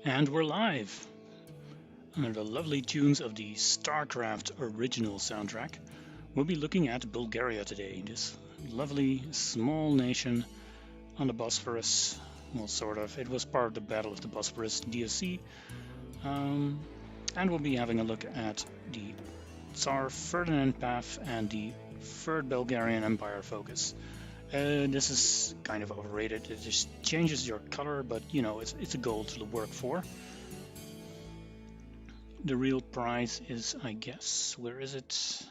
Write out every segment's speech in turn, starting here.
And we're live under the lovely tunes of the StarCraft original soundtrack. We'll be looking at Bulgaria today, this lovely small nation on the Bosphorus. Well, sort of. It was part of the Battle of the Bosphorus DSC. Um, and we'll be having a look at the Tsar Ferdinand path and the Third Bulgarian Empire focus. This is kind of overrated. It just changes your color, but you know, it's a goal to work for. The real prize is, I guess, where is it?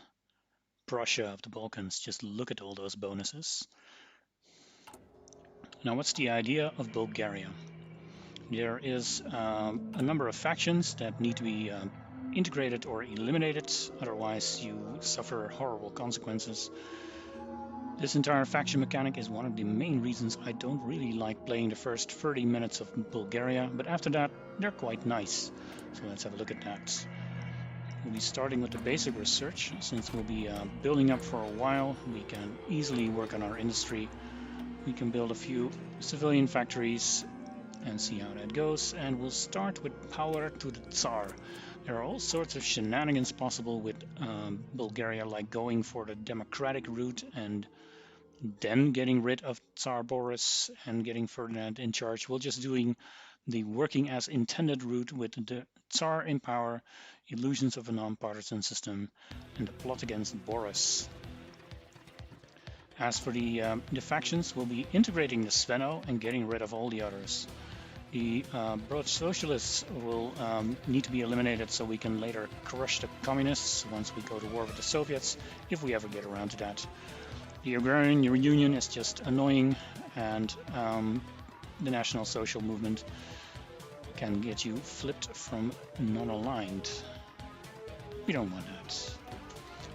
Prussia of the Balkans. Just look at all those bonuses. Now, what's the idea of Bulgaria? There is a number of factions that need to be integrated or eliminated, otherwise you suffer horrible consequences. This entire faction mechanic is one of the main reasons I don't really like playing the first 30 minutes of Bulgaria, but after that they're quite nice. So let's have a look at that. We'll be starting with the basic research. Since we'll be building up for a while, we can easily work on our industry. We can build a few civilian factories and see how that goes. And we'll start with power to the Tsar. There are all sorts of shenanigans possible with Bulgaria, like going for the democratic route and then getting rid of Tsar Boris and getting Ferdinand in charge. We're just doing the working as intended route with the Tsar in power, illusions of a non-partisan system, and the plot against Boris. As for the factions, we'll be integrating the Sveno and getting rid of all the others. The broad socialists will need to be eliminated so we can later crush the communists once we go to war with the Soviets, if we ever get around to that. The agrarian union is just annoying, and the National Social Movement can get you flipped from non-aligned. We don't want that.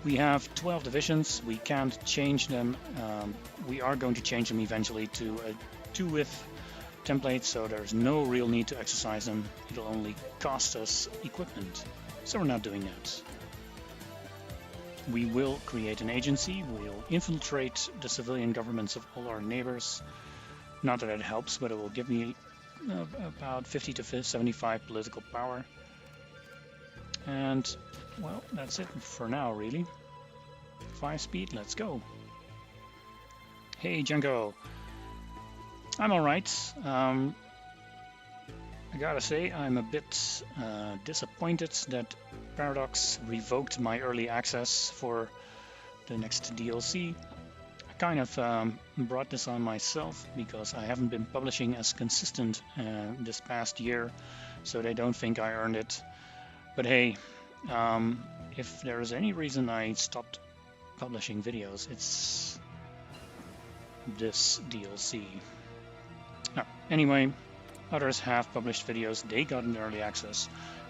We have 12 divisions. We can't change them. We are going to change them eventually to a 2-width template, so there's no real need to exercise them. It'll only cost us equipment, so we're not doing that. We will create an agency. We'll infiltrate the civilian governments of all our neighbors. Not that it helps, but it will give me about 50 to 75 political power. And, well, that's it for now, really. 5 speed, let's go. Hey, Django. I'm alright. I gotta say, I'm a bit disappointed that Paradox revoked my early access for the next DLC. I kind of brought this on myself because I haven't been publishing as consistent this past year, so they don't think I earned it. But hey, if there is any reason I stopped publishing videos, it's this DLC. Anyway, others have published videos, they got an early access,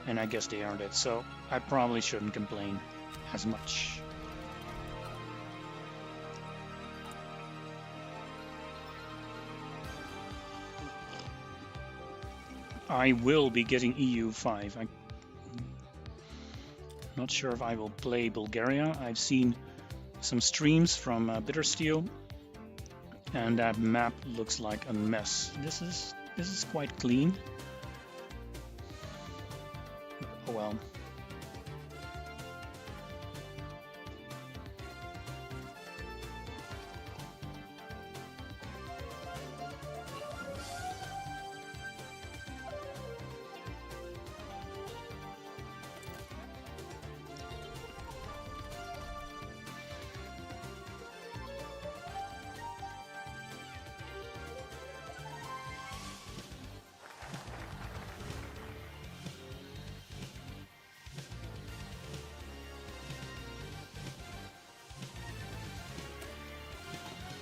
and I guess they earned it, so I probably shouldn't complain as much. I will be getting EU5. I'm not sure if I will play Bulgaria. I've seen some streams from Bittersteel, and that map looks like a mess. This is quite clean. Oh well.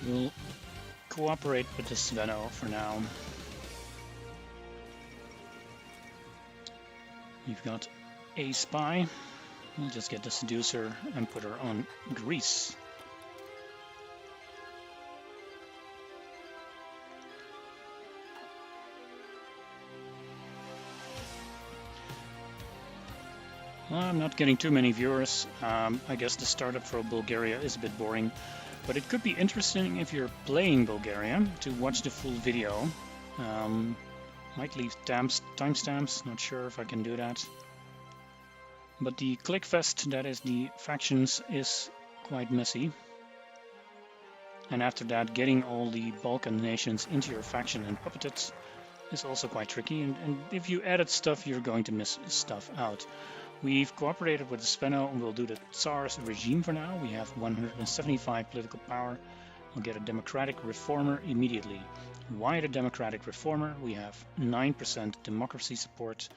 We'll cooperate with the Sveno for now. We've got a spy. We'll just get the seducer and put her on Greece. Well, I'm not getting too many viewers. I guess the startup for Bulgaria is a bit boring. But it could be interesting if you're playing Bulgaria to watch the full video. Might leave timestamps, not sure if I can do that. But the clickfest, that is the factions, is quite messy. And after that, getting all the Balkan nations into your faction and puppeted is also quite tricky. And if you added stuff, you're going to miss stuff out. We've cooperated with the Sveno and we'll do the Tsar's regime for now. We have 175 political power. We'll get a democratic reformer immediately. Why the democratic reformer? We have 9% democracy support,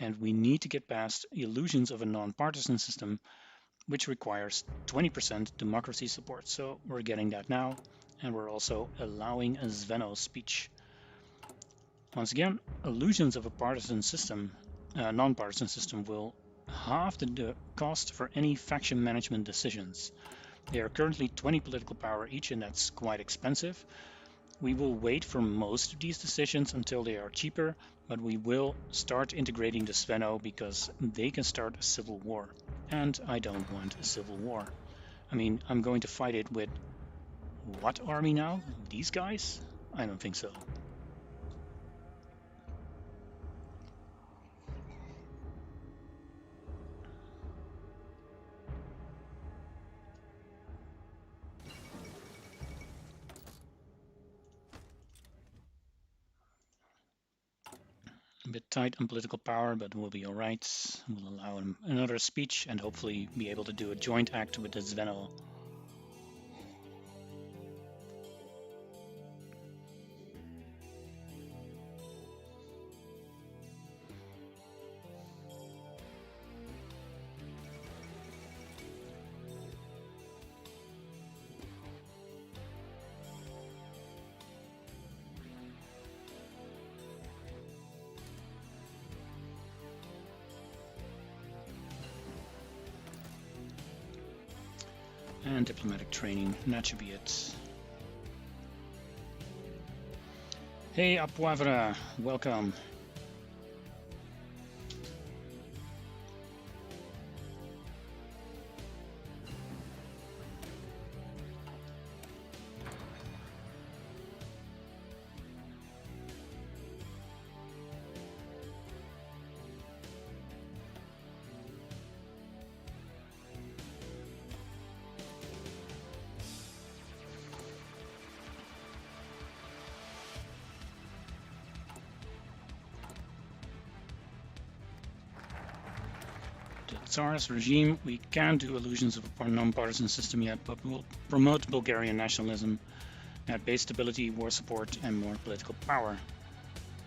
and we need to get past illusions of a non-partisan system, which requires 20% democracy support. So we're getting that now, and we're also allowing a Sveno speech. Once again, illusions of a partisan system, non-partisan system, will halve the cost for any faction management decisions. They are currently 20 political power each, and that's quite expensive. We will wait for most of these decisions until they are cheaper, but we will start integrating the Sveno because they can start a civil war. And I don't want a civil war. I mean, I'm going to fight it with what army now? These guys? I don't think so. A bit tight on political power, but we'll be alright. We'll allow him another speech and hopefully be able to do a joint act with the Sveno. And diplomatic training, and that should be it. Hey Apoivra, welcome. Tsar's regime, we can't do illusions of a non-partisan system yet, but we'll promote Bulgarian nationalism, add base stability, war support, and more political power,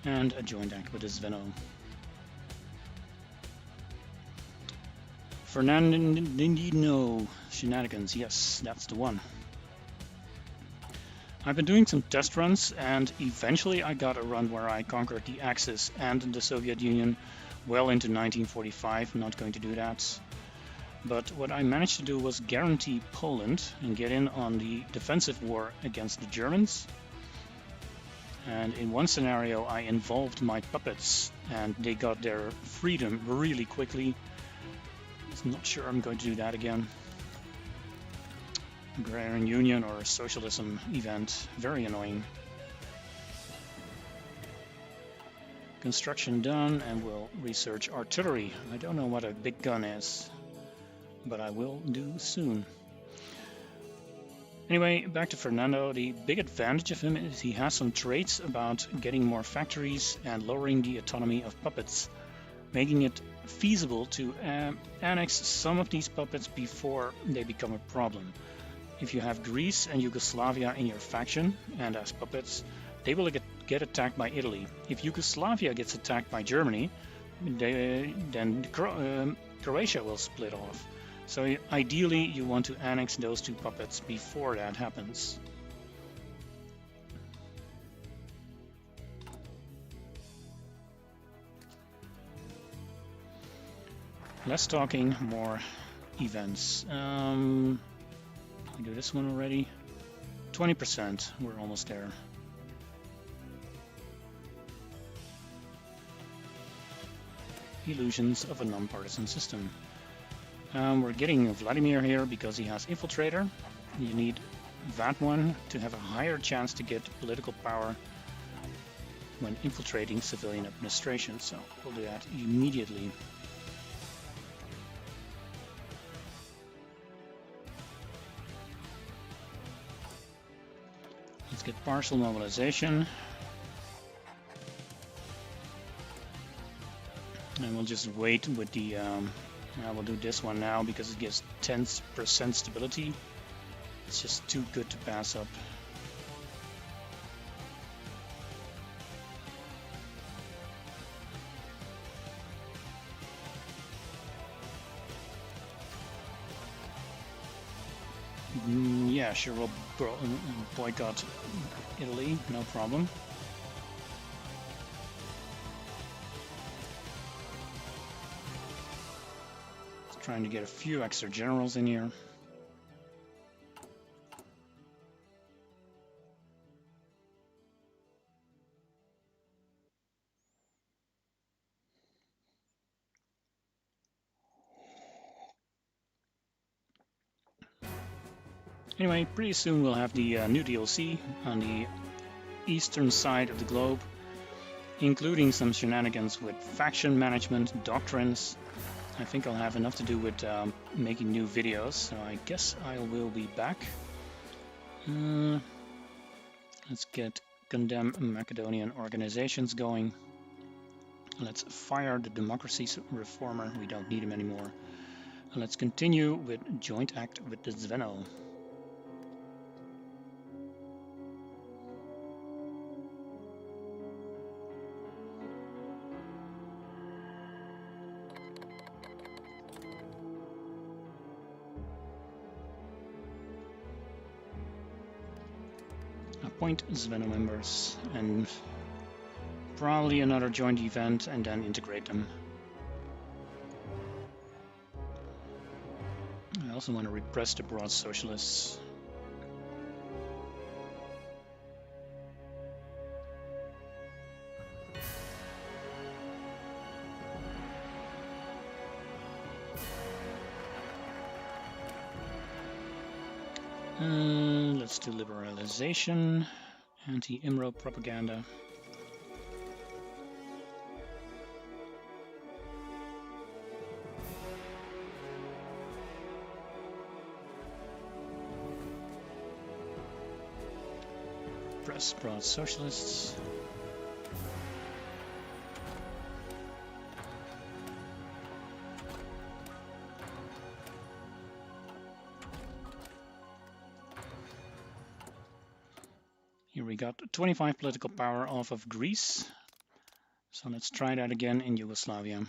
and a joint act with the Sveno. Fernandino shenanigans, yes, that's the one. I've been doing some test runs, and eventually I got a run where I conquered the Axis and the Soviet Union well into 1945. I'm not going to do that. But what I managed to do was guarantee Poland and get in on the defensive war against the Germans. And in one scenario I involved my puppets and they got their freedom really quickly. I'm not sure I'm going to do that again. Agrarian Union or socialism event, very annoying. Construction done, and we'll research artillery. I don't know what a big gun is, but I will do soon. Anyway, back to Fernando. The big advantage of him is he has some traits about getting more factories and lowering the autonomy of puppets, making it feasible to annex some of these puppets before they become a problem. If you have Greece and Yugoslavia in your faction and as puppets, they will get attacked by Italy. If Yugoslavia gets attacked by Germany, then Croatia will split off. So ideally you want to annex those two puppets before that happens. Less talking, more events. We do this one already. 20%, we're almost there. Illusions of a non-partisan system. We're getting Vladimir here because he has Infiltrator. You need that one to have a higher chance to get political power. when infiltrating civilian administration. So we'll do that immediately. Let's get partial mobilization. And we'll just wait with the, we'll do this one now because it gives 10% stability. It's just too good to pass up. Yeah, sure, we'll boycott Italy, no problem. Trying to get a few extra generals in here. Anyway, pretty soon we'll have the new DLC on the eastern side of the globe, including some shenanigans with faction management, doctrines. I think I'll have enough to do with making new videos, so I guess I will be back. Let's get condemn Macedonian organizations going. Let's fire the democracy reformer, we don't need him anymore. And let's continue with joint act with the Zveno. Appoint Zveno members and probably another joint event and then integrate them. I also want to repress the broad socialists. Let's do liberalization, anti-IMRO propaganda. Press broad socialists. Here we got 25 political power off of Greece. So let's try that again in Yugoslavia.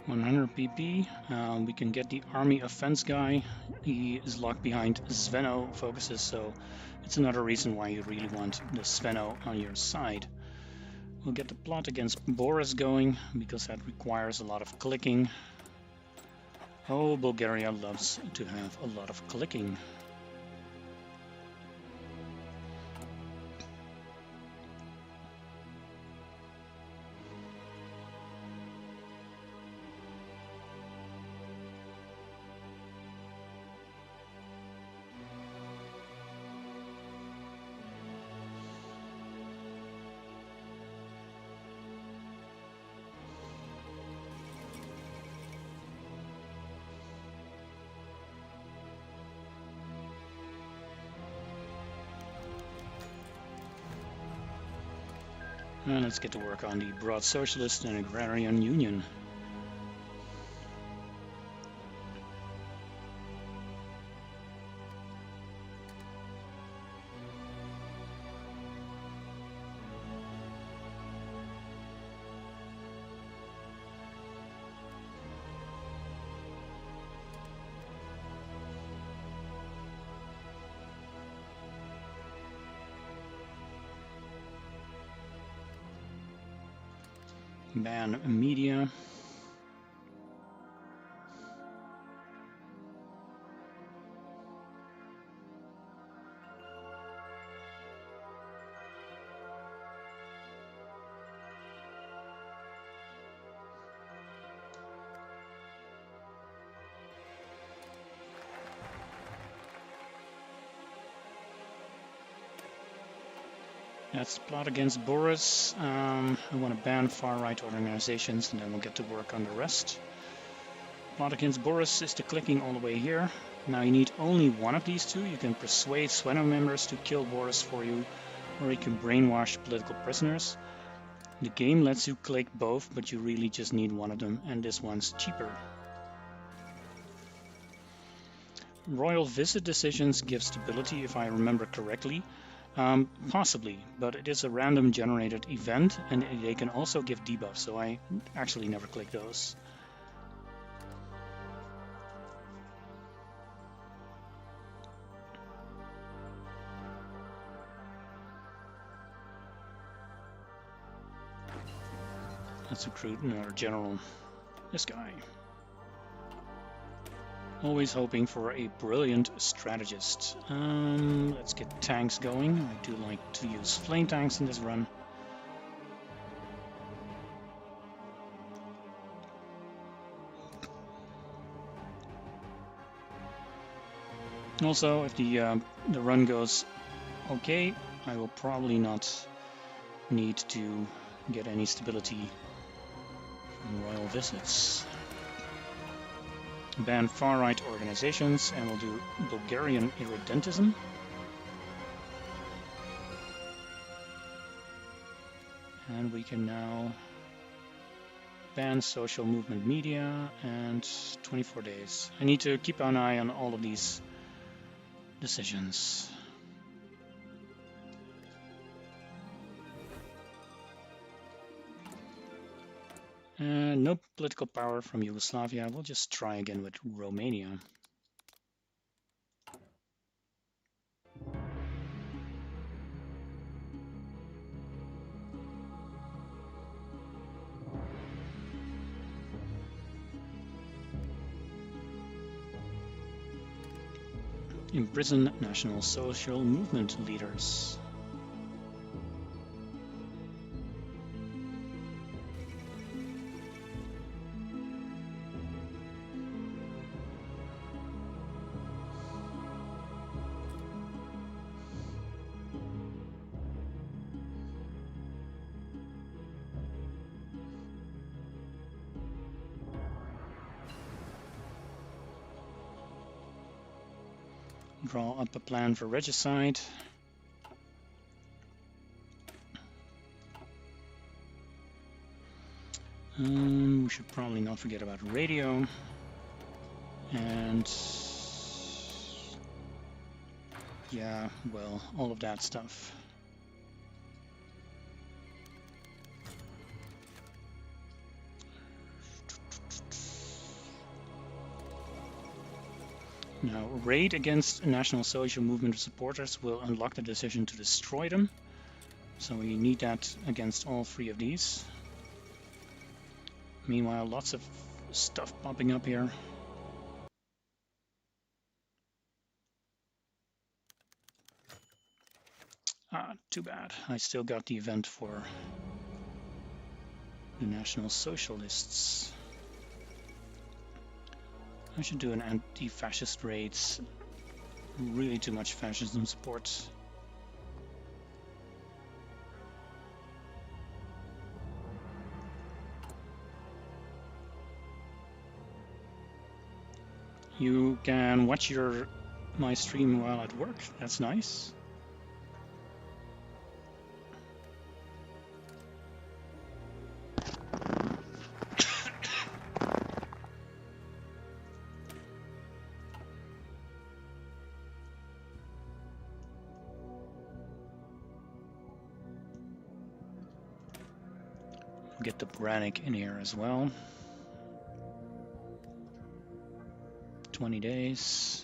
$100 PP. We can get the army offense guy. He is locked behind Zveno focuses, so it's another reason why you really want the Zveno on your side. We'll get the plot against Boris going, because that requires a lot of clicking. Oh, Bulgaria loves to have a lot of clicking. And let's get to work on the Broad Socialist and Agrarian Union. Ban media. That's plot against Boris. I want to ban far-right organizations, and then we'll get to work on the rest. Plot against Boris is the clicking all the way here. Now you need only one of these two. You can persuade Sweno members to kill Boris for you, or you can brainwash political prisoners. The game lets you click both, but you really just need one of them, and this one's cheaper. Royal visit decisions give stability, if I remember correctly. Possibly, but it is a random generated event, and they can also give debuffs, so I actually never click those. Let's recruit another general. This guy. Always hoping for a brilliant strategist. Let's get tanks going. I do like to use flame tanks in this run. Also, if the run goes okay, I will probably not need to get any stability from royal visits. Ban far-right organizations, and we'll do Bulgarian irredentism. And we can now ban social movement media and 24 days. I need to keep an eye on all of these decisions. No political power from Yugoslavia. We'll just try again with Romania. Imprison National Social Movement leaders. Draw up a plan for regicide. We should probably not forget about radio. And yeah, well, all of that stuff. Now, raid against National Social Movement supporters will unlock the decision to destroy them. So we need that against all three of these. Meanwhile, lots of stuff popping up here. Too bad. I still got the event for the National Socialists. I should do an anti-fascist raids. Really too much fascism support. You can watch my stream while at work. That's nice. We'll get the Brannick in here as well. 20 days.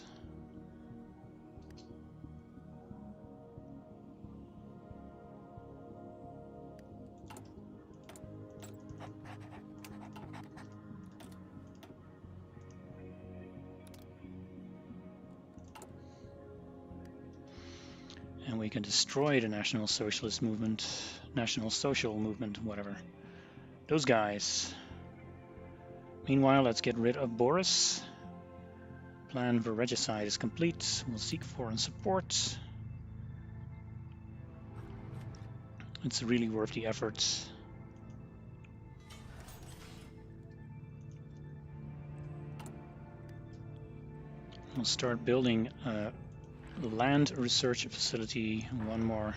And we can destroy the National Socialist Movement, National Social Movement, whatever. Those guys. Meanwhile, let's get rid of Boris. Plan for regicide is complete. We'll seek foreign support. It's really worth the effort. We'll start building a land research facility, one more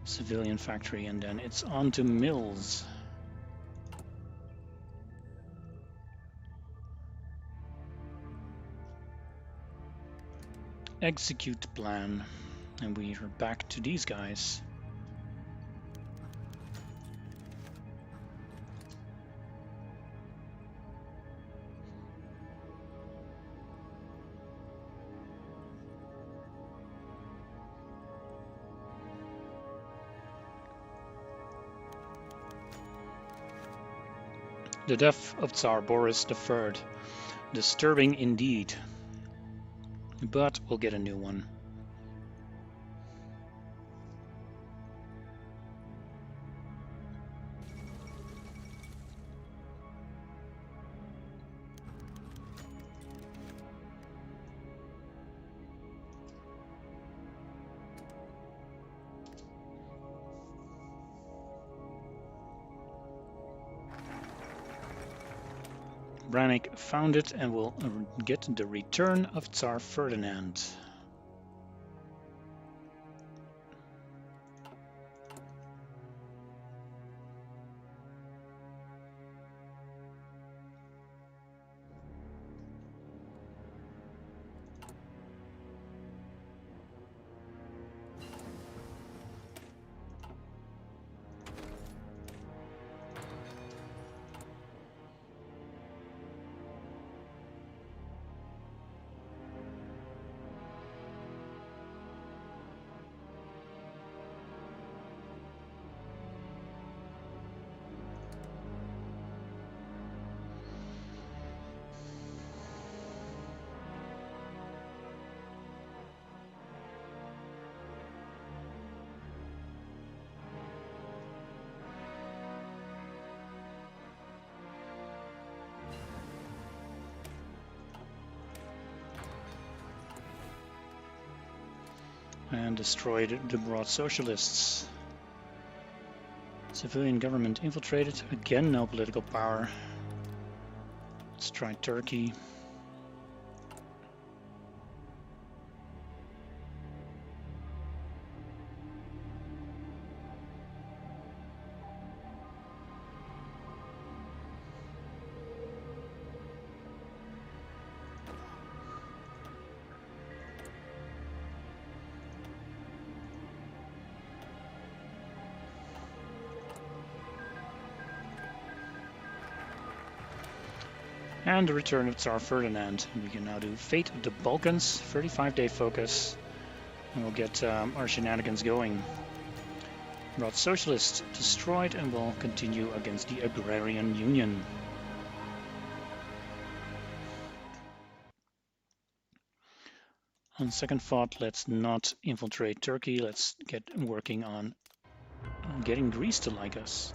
civilian factory, and then it's on to mills. Execute plan, and we are back to these guys. The death of Tsar Boris III. Disturbing indeed. But we'll get a new one. Brannick found it and will get the return of Tsar Ferdinand. And destroyed the broad socialists. Civilian government infiltrated. Again, no political power. Let's try Turkey. And the return of Tsar Ferdinand. We can now do Fate of the Balkans, 35-day focus, and we'll get our shenanigans going. Broad Socialist destroyed, and we'll continue against the Agrarian Union. On second thought, let's not infiltrate Turkey. Let's get working on getting Greece to like us.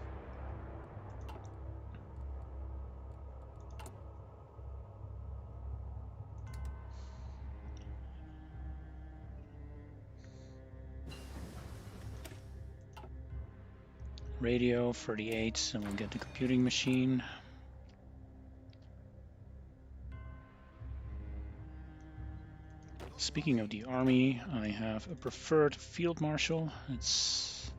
Radio 38, and we'll get the computing machine. Speaking of the army, I have a preferred field marshal. It's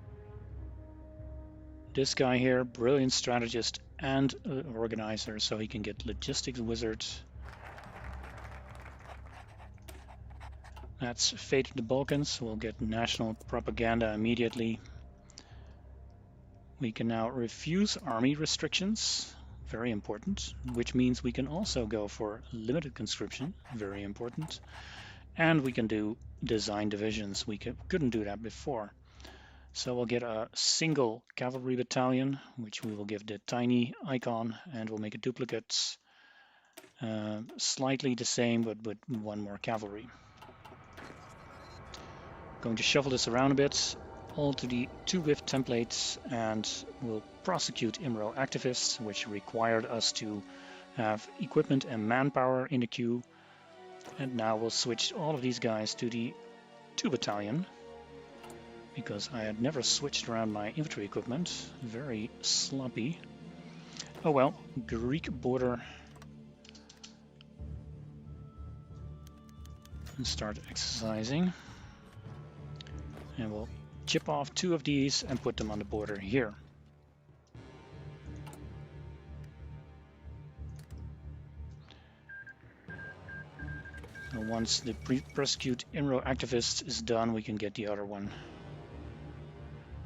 this guy here, brilliant strategist and organizer, so he can get logistics wizard. That's Fate of the Balkans. We'll get national propaganda immediately. We can now refuse army restrictions, very important, which means we can also go for limited conscription, very important, and we can do design divisions. We couldn't do that before. So we'll get a single cavalry battalion, which we will give the tiny icon, and we'll make a duplicate, slightly the same, but with one more cavalry. Going to shuffle this around a bit, all to the 2-with templates, and we'll prosecute IMRO activists, which required us to have equipment and manpower in the queue. And now we'll switch all of these guys to the 2 battalion, because I had never switched around my infantry equipment. Very sloppy. Oh well, Greek border. And start exercising. And we'll chip off 2 of these and put them on the border here. And once the prosecute IMRO activist is done, we can get the other one.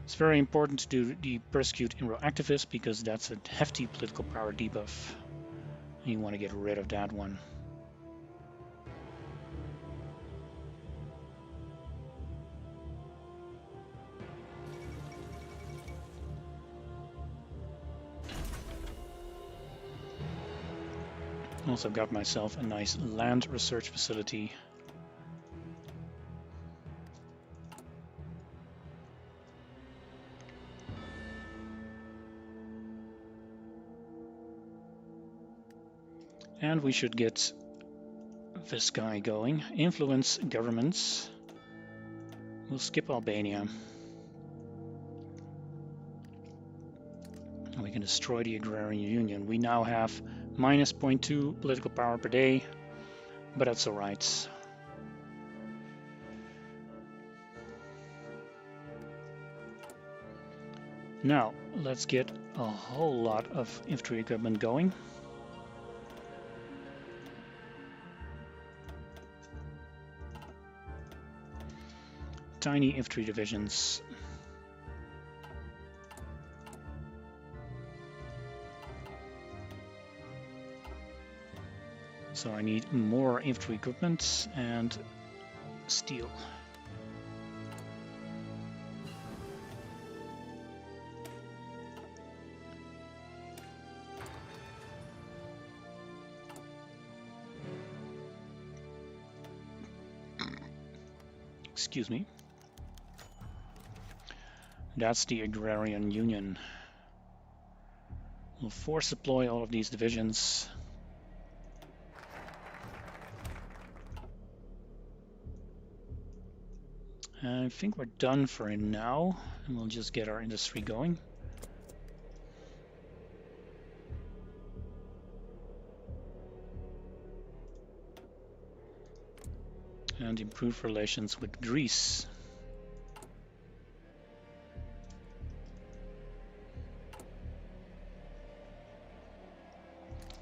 It's very important to do the persecute IMRO activist because that's a hefty political power debuff. And you want to get rid of that one. Also got myself a nice land research facility. And we should get this guy going. Influence governments. We'll skip Albania. And we can destroy the agrarian union. We now have minus 0.2 political power per day, but that's all right. Now, let's get a whole lot of infantry equipment going. Tiny infantry divisions. So I need more infantry equipment and steel. Excuse me. That's the agrarian union. We'll force deploy all of these divisions. I think we're done for now, and we'll just get our industry going. And improve relations with Greece.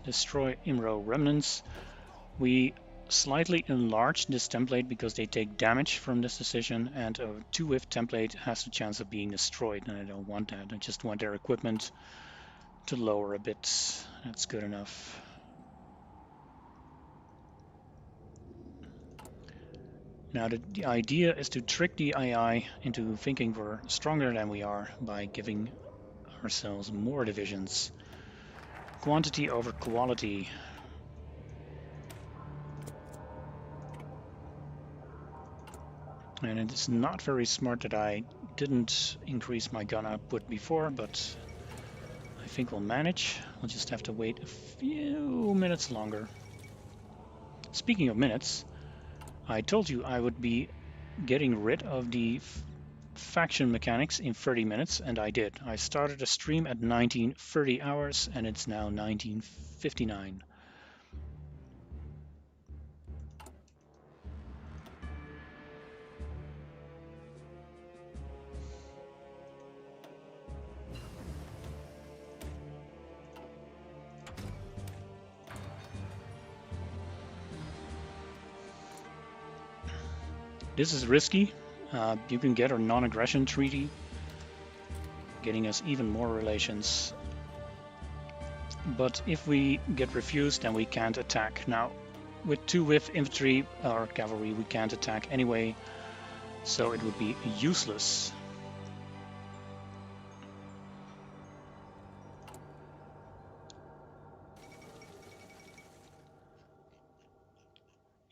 Destroy IMRO remnants. We slightly enlarge this template because they take damage from this decision, and a 2-with template has a chance of being destroyed, and I don't want that. I just want their equipment to lower a bit. That's good enough. Now the idea is to trick the AI into thinking we're stronger than we are by giving ourselves more divisions. Quantity over quality. And it's not very smart that I didn't increase my gun output before, but I think we'll manage. We'll just have to wait a few minutes longer. Speaking of minutes, I told you I would be getting rid of the faction mechanics in 30 minutes, and I did. I started a stream at 19:30 hours, and it's now 19:59. This is risky. You can get a non-aggression treaty, getting us even more relations. But if we get refused, then we can't attack. Now, with 2 with infantry or cavalry, we can't attack anyway, so it would be useless.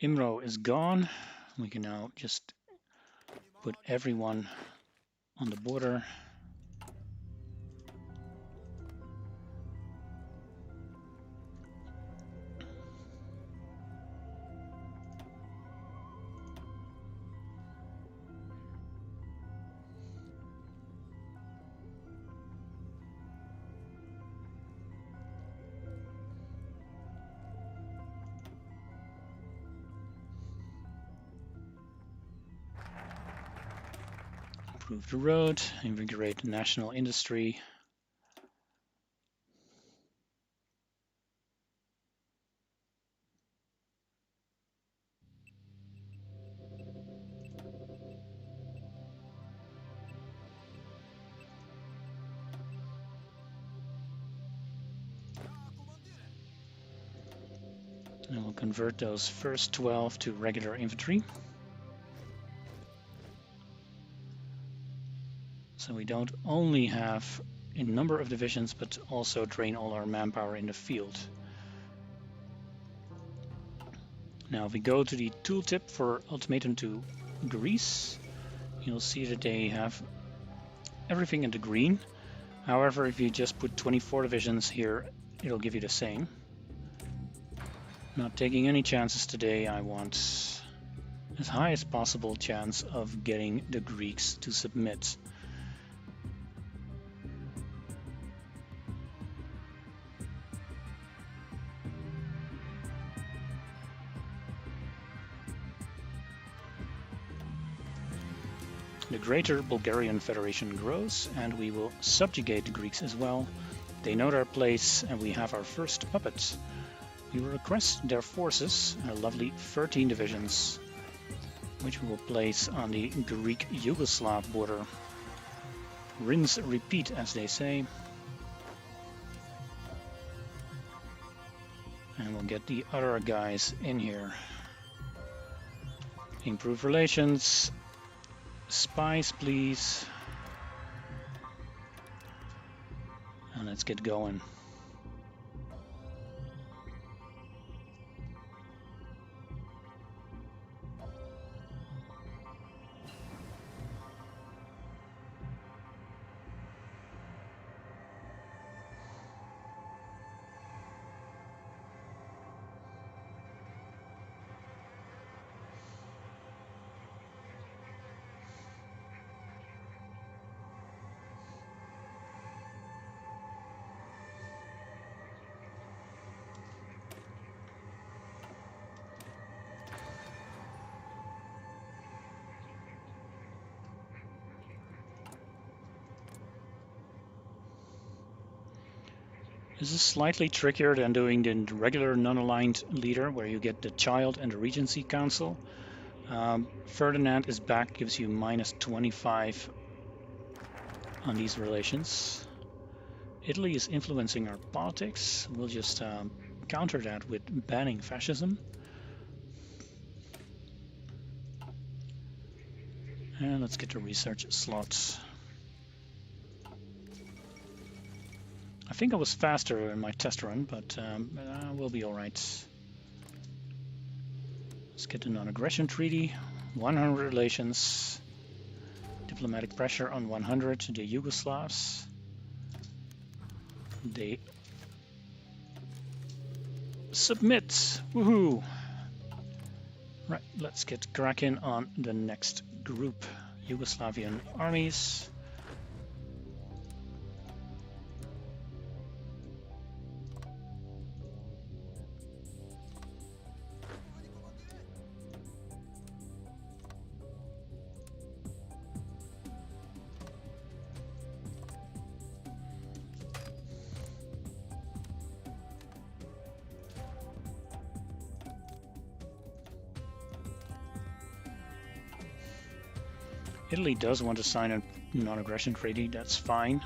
Imro is gone. We can now just put everyone on the border. Improve the road, invigorate national industry. And we'll convert those first 12 to regular infantry. So we don't only have a number of divisions, but also drain all our manpower in the field. Now if we go to the tooltip for ultimatum to Greece, you'll see that they have everything in the green. However, if you just put 24 divisions here, it'll give you the same. Not taking any chances today. I want as high as possible chance of getting the Greeks to submit. The Greater Bulgarian Federation grows, and we will subjugate the Greeks as well. They know their place, and we have our first puppets. We will request their forces, a lovely 13 divisions, which we will place on the Greek-Yugoslav border. Rinse, repeat, as they say. And we'll get the other guys in here. Improve relations. Spies, please. And let's get going. This is slightly trickier than doing the regular non-aligned leader, where you get the child and the Regency Council. Ferdinand is back, gives you minus 25 on these relations. Italy is influencing our politics. We'll just counter that with banning fascism. And let's get the research slots. I think I was faster in my test run, but we'll be all right. Let's get the non-aggression treaty. 100 relations. Diplomatic pressure on 100. The Yugoslavs. They submit. Woohoo! Right, let's get cracking on the next group. Yugoslavian armies. Italy does want to sign a non-aggression treaty, that's fine.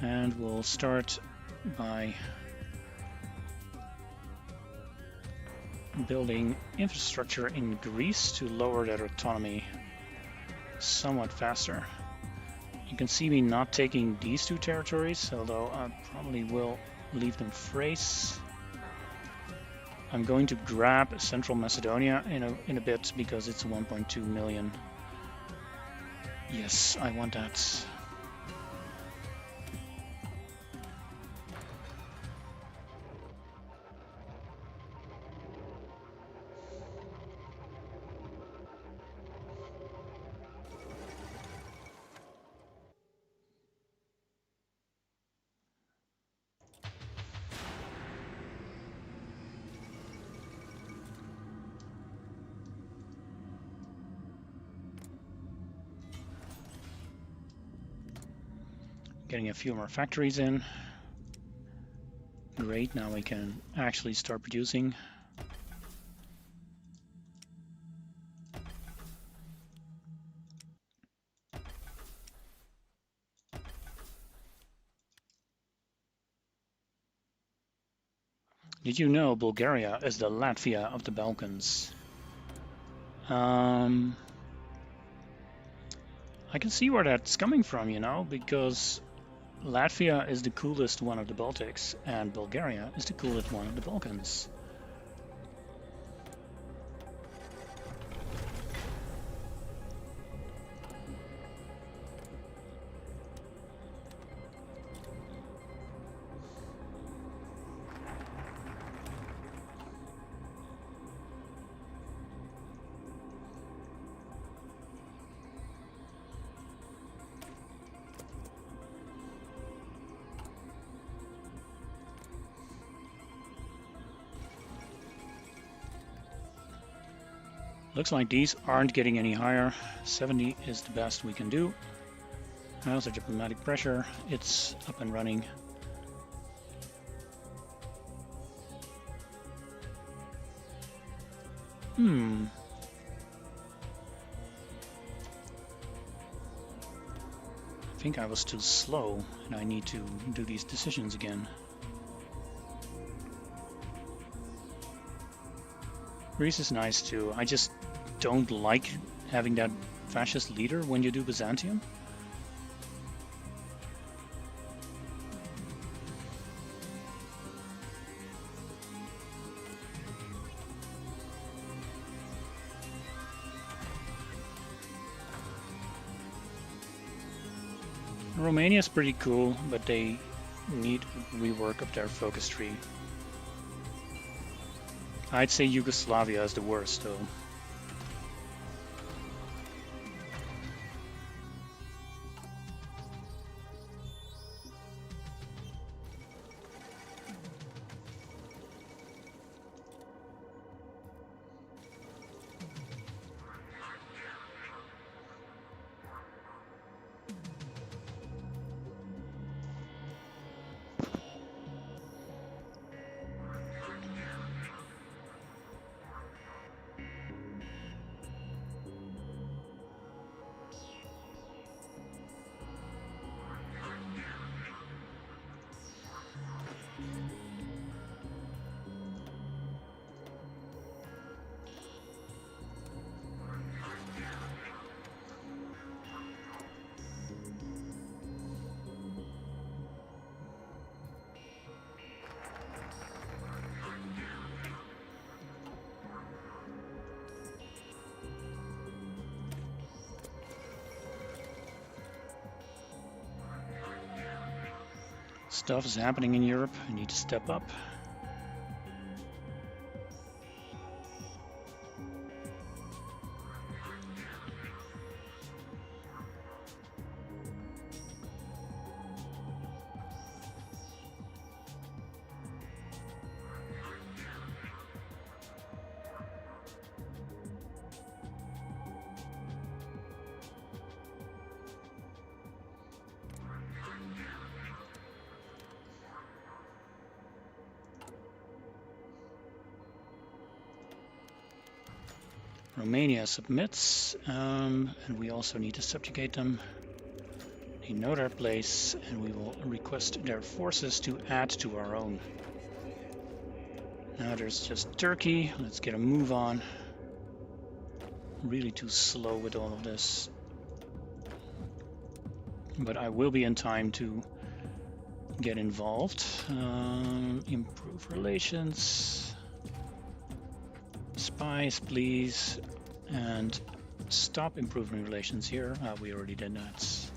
And we'll start by building infrastructure in Greece to lower their autonomy somewhat faster. You can see me not taking these two territories, although I probably will leave them phrase. I'm going to grab Central Macedonia in a bit because it's 1.2 million. Yes, I want that. Getting a few more factories in. Great, now we can actually start producing. Did you know Bulgaria is the Latvia of the Balkans? I can see where that's coming from, you know, because Latvia is the coolest one of the Baltics, and Bulgaria is the coolest one of the Balkans. Looks like these aren't getting any higher. 70 is the best we can do. How's the diplomatic pressure? It's up and running. I think I was too slow and I need to do these decisions again. Greece is nice too. I just don't like having that fascist leader when you do Byzantium. Romania is pretty cool, but they need rework of their focus tree. I'd say Yugoslavia is the worst, though. Stuff is happening in Europe. I need to step up. Romania submits, and we also need to subjugate them. They know their place, and we will request their forces to add to our own. Now there's just Turkey. Let's get a move on. Really too slow with all of this. But I will be in time to get involved. Improve relations. Spies, please. And stop improving relations here. We already did that.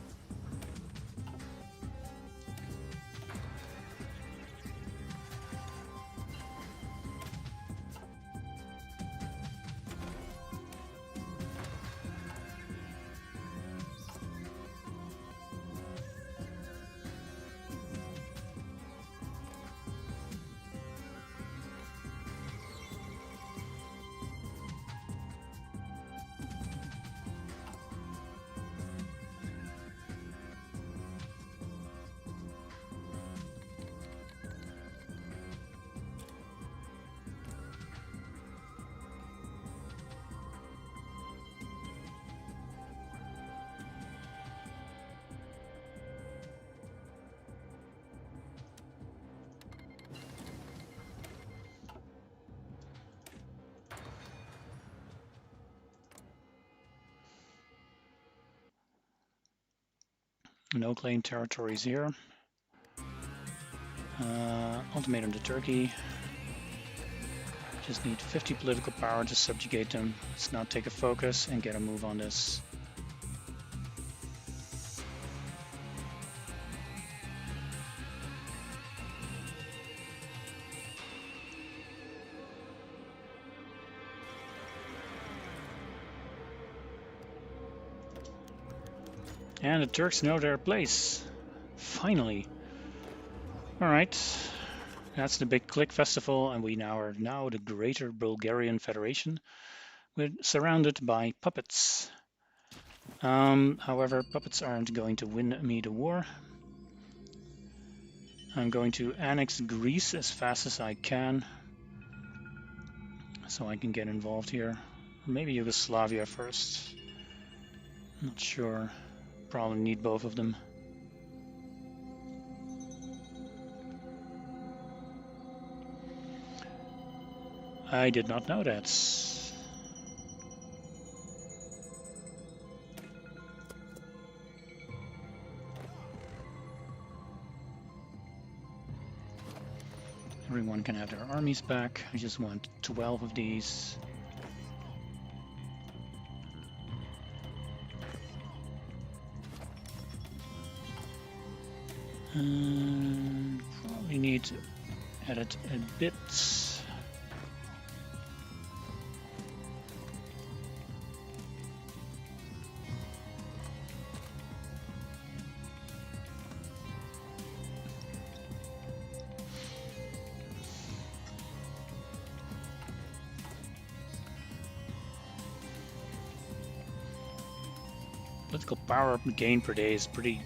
No claimed territories here. Ultimatum to Turkey. Just need 50 political power to subjugate them. Let's not take a focus and get a move on this. And the Turks know their place. Finally. Alright. That's the big Click Festival, and we now are the Greater Bulgarian Federation. We're surrounded by puppets. However, puppets aren't going to win me the war. I'm going to annex Greece as fast as I can, so I can get involved here. Or maybe Yugoslavia first. Not sure. Probably need both of them. I did not know that. Everyone can have their armies back. I just want 12 of these. Probably need to edit a bit. Political power gain per day is pretty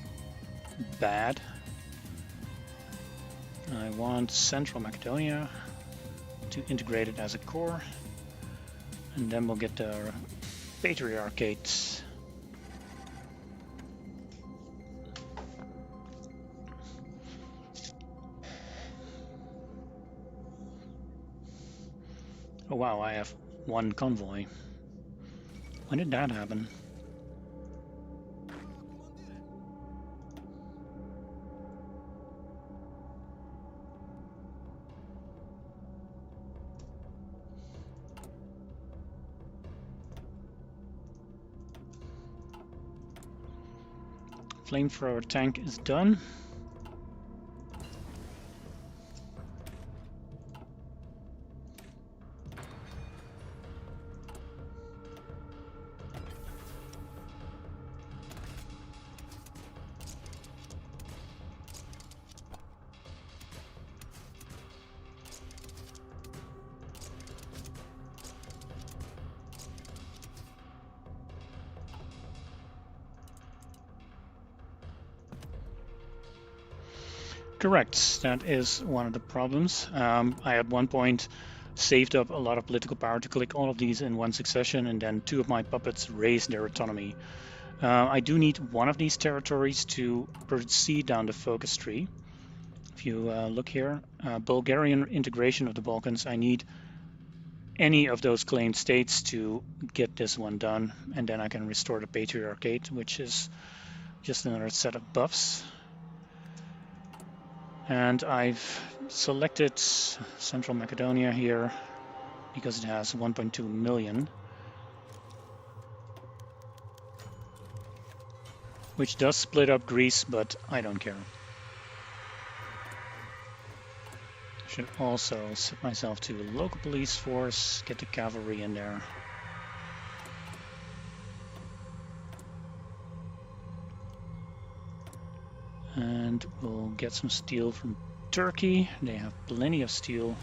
bad. I want Central Macedonia to integrate it as a core, and then we'll get the Patriarchate. Oh wow, I have one convoy. When did that happen? Flamethrower tank is done. Correct, that is one of the problems. I at one point saved up a lot of political power to click all of these in one succession, and then 2 of my puppets raised their autonomy. I do need one of these territories to proceed down the focus tree. If you look here, Bulgarian integration of the Balkans, I need any of those claimed states to get this one done, and then I can restore the Patriarchate, which is just another set of buffs. And I've selected Central Macedonia here because it has 1.2 million, which does split up Greece, but I don't care. I should also set myself to a local police force, get the cavalry in there. And we'll get some steel from Turkey. They have plenty of steel.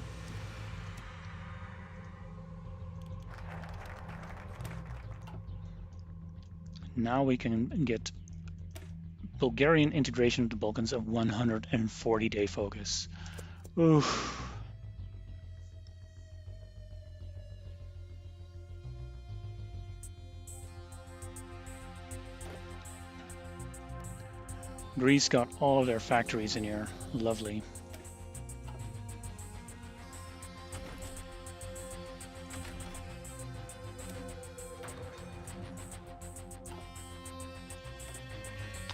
Now we can get Bulgarian integration of the Balkans of 140-day focus. Oof. Greece got all of their factories in here. Lovely.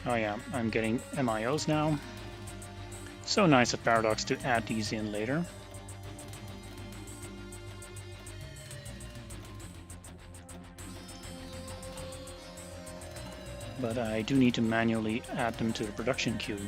Oh yeah, I'm getting MIOs now. So nice of Paradox to add these in later. But I do need to manually add them to the production queue.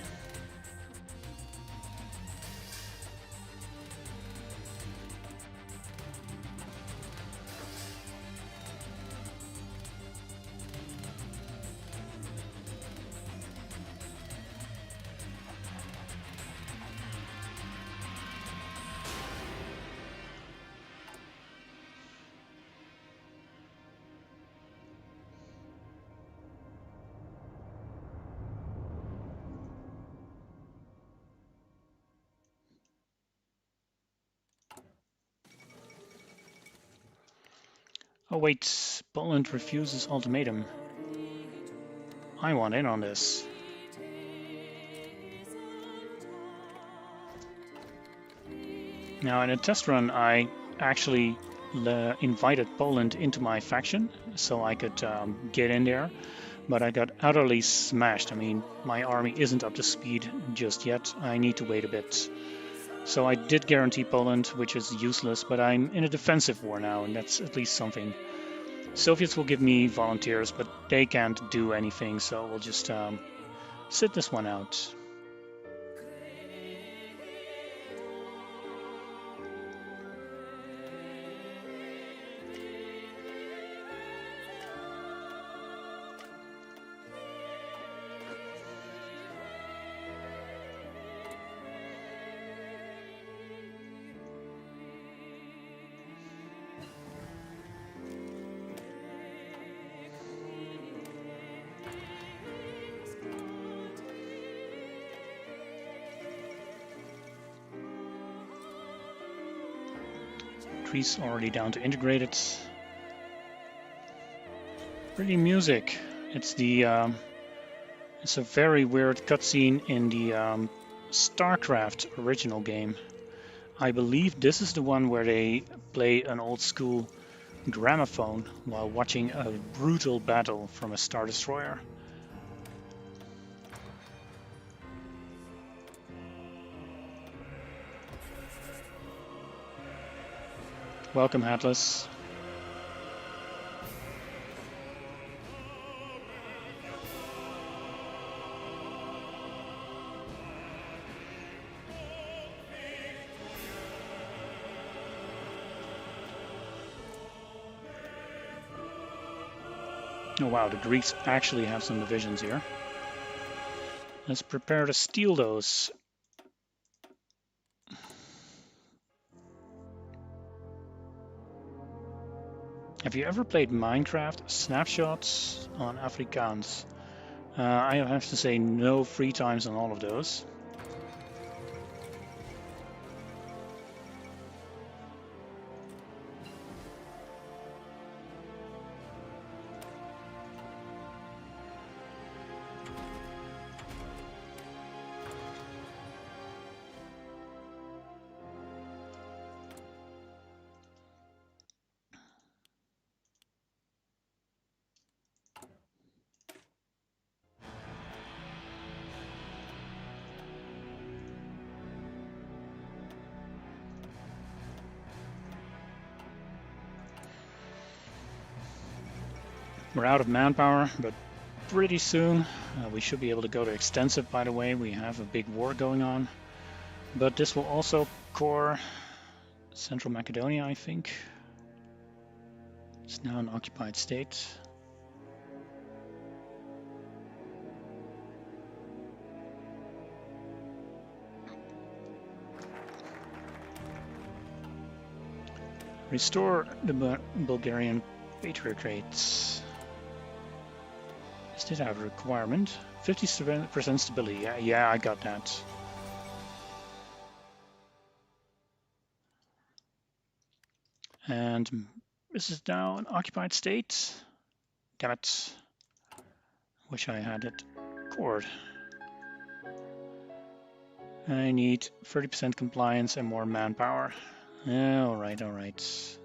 Oh wait, Poland refuses ultimatum. I want in on this. Now in a test run I actually invited Poland into my faction so I could get in there, but I got utterly smashed. I mean, my army isn't up to speed just yet. I need to wait a bit. So I did guarantee Poland, which is useless, but I'm in a defensive war now, and that's at least something. Soviets will give me volunteers, but they can't do anything, so we'll just sit this one out. Greece already down to integrated. Pretty music. It's the it's a very weird cutscene in the StarCraft original game. I believe this is the one where they play an old school gramophone while watching a brutal battle from a Star Destroyer. Welcome, Atlas. Oh wow, the Greeks actually have some divisions here. Let's prepare to steal those. Have you ever played Minecraft Snapshots on Afrikaans? I have to say no free times on all of those. We're out of manpower, but pretty soon we should be able to go to extensive. By the way, we have a big war going on, but this will also core Central Macedonia, I think. It's now an occupied state. Restore the Bulgarian patriarchates. Is this our requirement? 50% stability. Yeah, I got that. And this is now an occupied state. Damn it. Wish I had it cored. I need 30% compliance and more manpower. Alright, alright.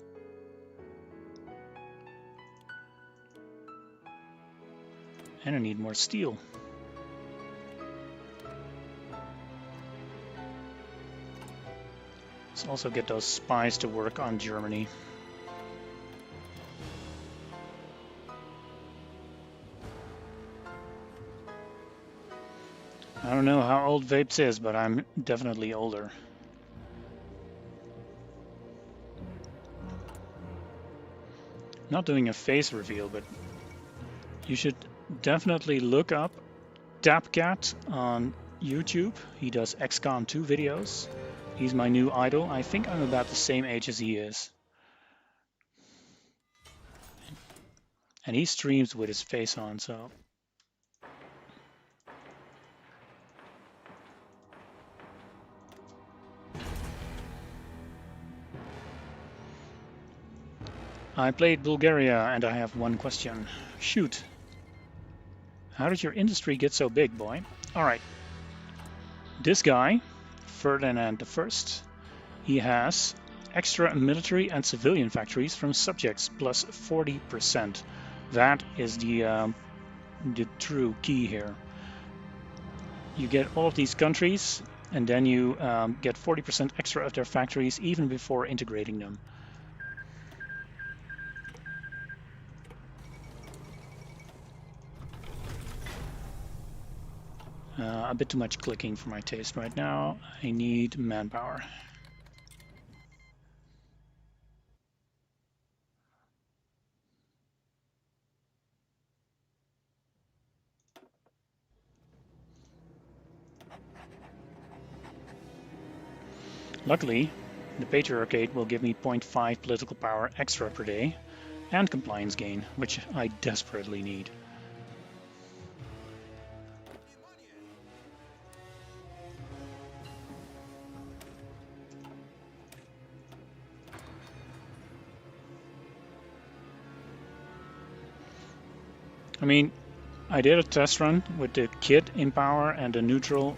And I need more steel. Let's also get those spies to work on Germany. I don't know how old Vapes is, but I'm definitely older. Not doing a face reveal, but you should definitely look up Tapcat on YouTube. He does XCOM 2 videos. He's my new idol. I think I'm about the same age as he is. And he streams with his face on, so... I played Bulgaria and I have one question. Shoot. How did your industry get so big, boy? Alright. This guy, Ferdinand I, he has extra military and civilian factories from subjects plus 40%. That is the true key here. You get all of these countries and then you get 40% extra of their factories even before integrating them. A bit too much clicking for my taste right now. I need manpower. Luckily, the Patriarchate will give me 0.5 political power extra per day and compliance gain, which I desperately need. I mean, I did a test run with the kit in power and the neutral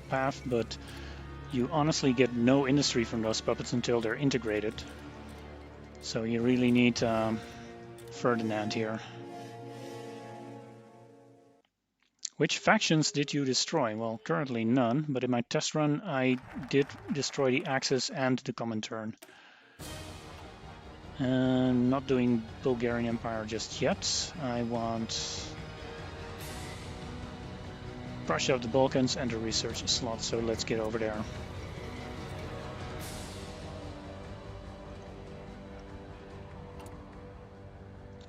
path, but you honestly get no industry from those puppets until they're integrated. So you really need Ferdinand here. Which factions did you destroy? Well, currently none, but in my test run I did destroy the Axis and the Comintern. Not doing Bulgarian Empire just yet. I want Prussia of the Balkans and a research slot, so let's get over there.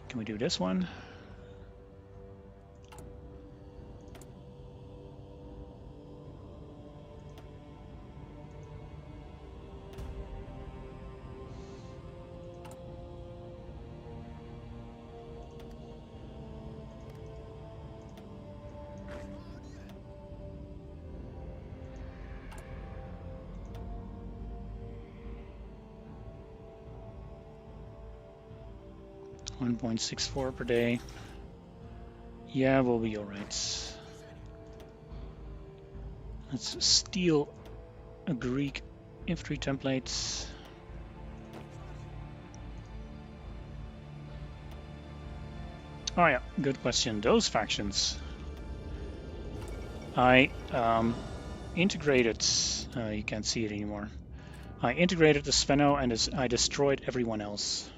Can we do this one? $1.64 per day. Yeah, we'll be alright. Let's steal a Greek infantry template. Oh yeah, good question. Those factions. I integrated, you can't see it anymore. I integrated the Sveno and I destroyed everyone else.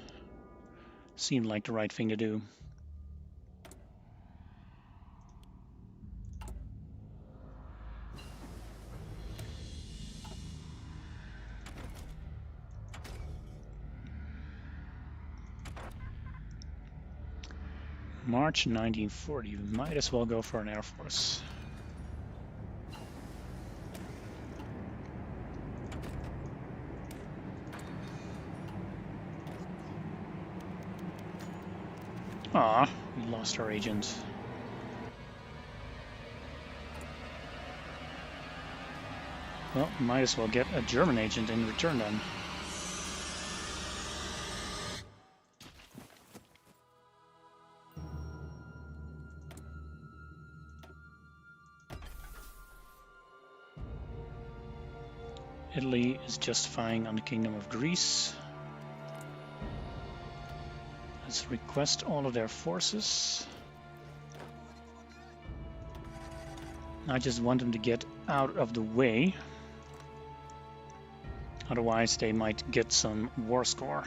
Seemed like the right thing to do. March 1940. We might as well go for an Air Force. Ah, we lost our agent. Well, might as well get a German agent in return then. Italy is justifying on the Kingdom of Greece. Let's request all of their forces. I just want them to get out of the way. Otherwise they might get some war score.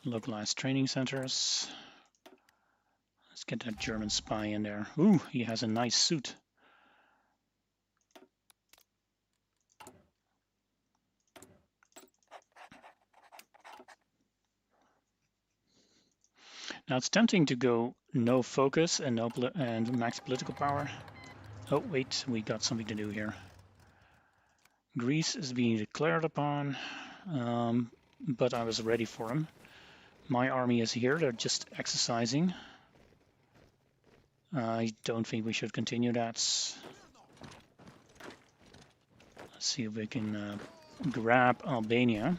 Localized training centers. Let's get that German spy in there. Ooh, he has a nice suit. Now it's tempting to go no focus and max political power. Oh wait, we got something to do here. Greece is being declared upon, but I was ready for him. My army is here, they're just exercising. I don't think we should continue that. Let's see if we can grab Albania.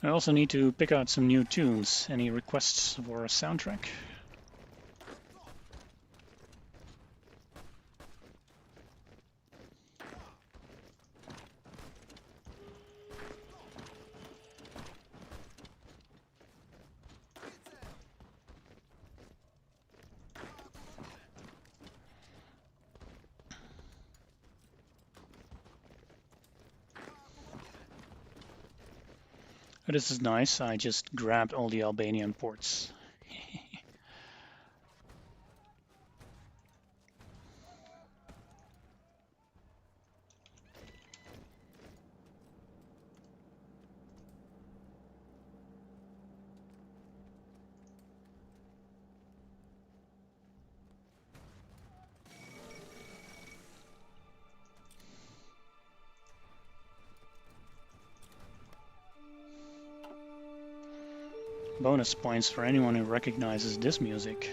I also need to pick out some new tunes. Any requests for a soundtrack? This is nice, I just grabbed all the Albanian ports. Bonus points for anyone who recognizes this music.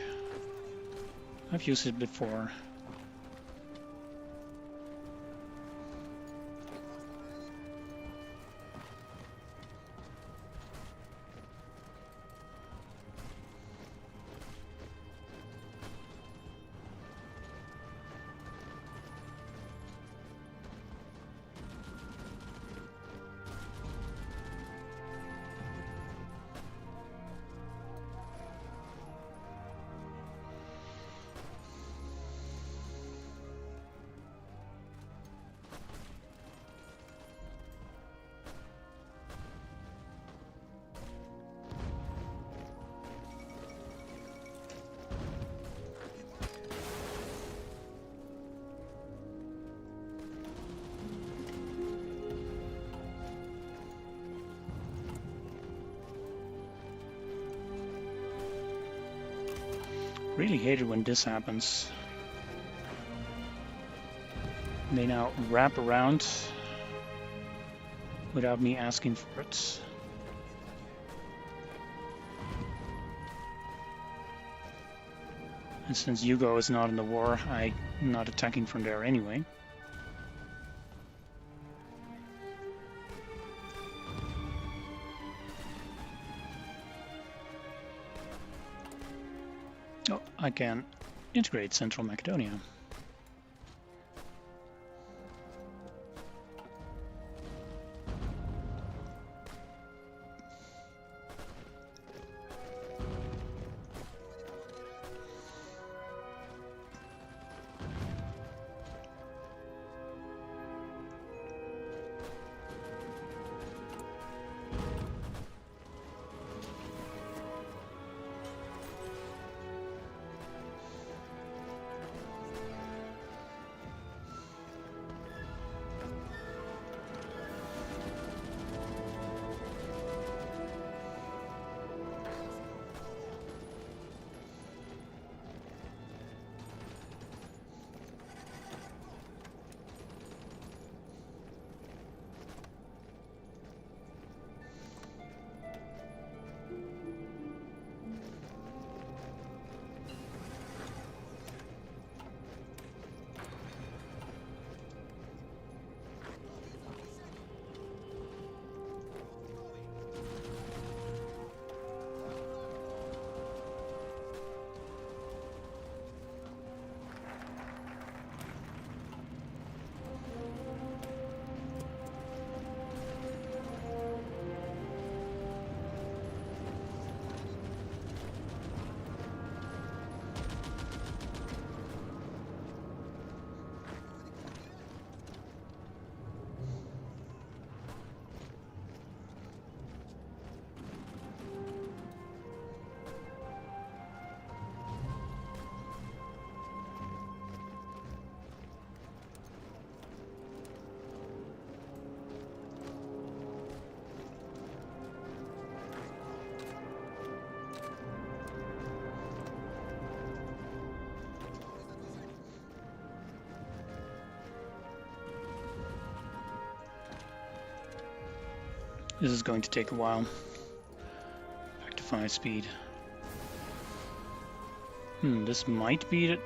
I've used it before. Really hate it when this happens. They now wrap around without me asking for it. And since Yugo is not in the war, I'm not attacking from there anyway. Oh, I can integrate Central Macedonia. This is going to take a while. Back to 5 speed. This might beat it.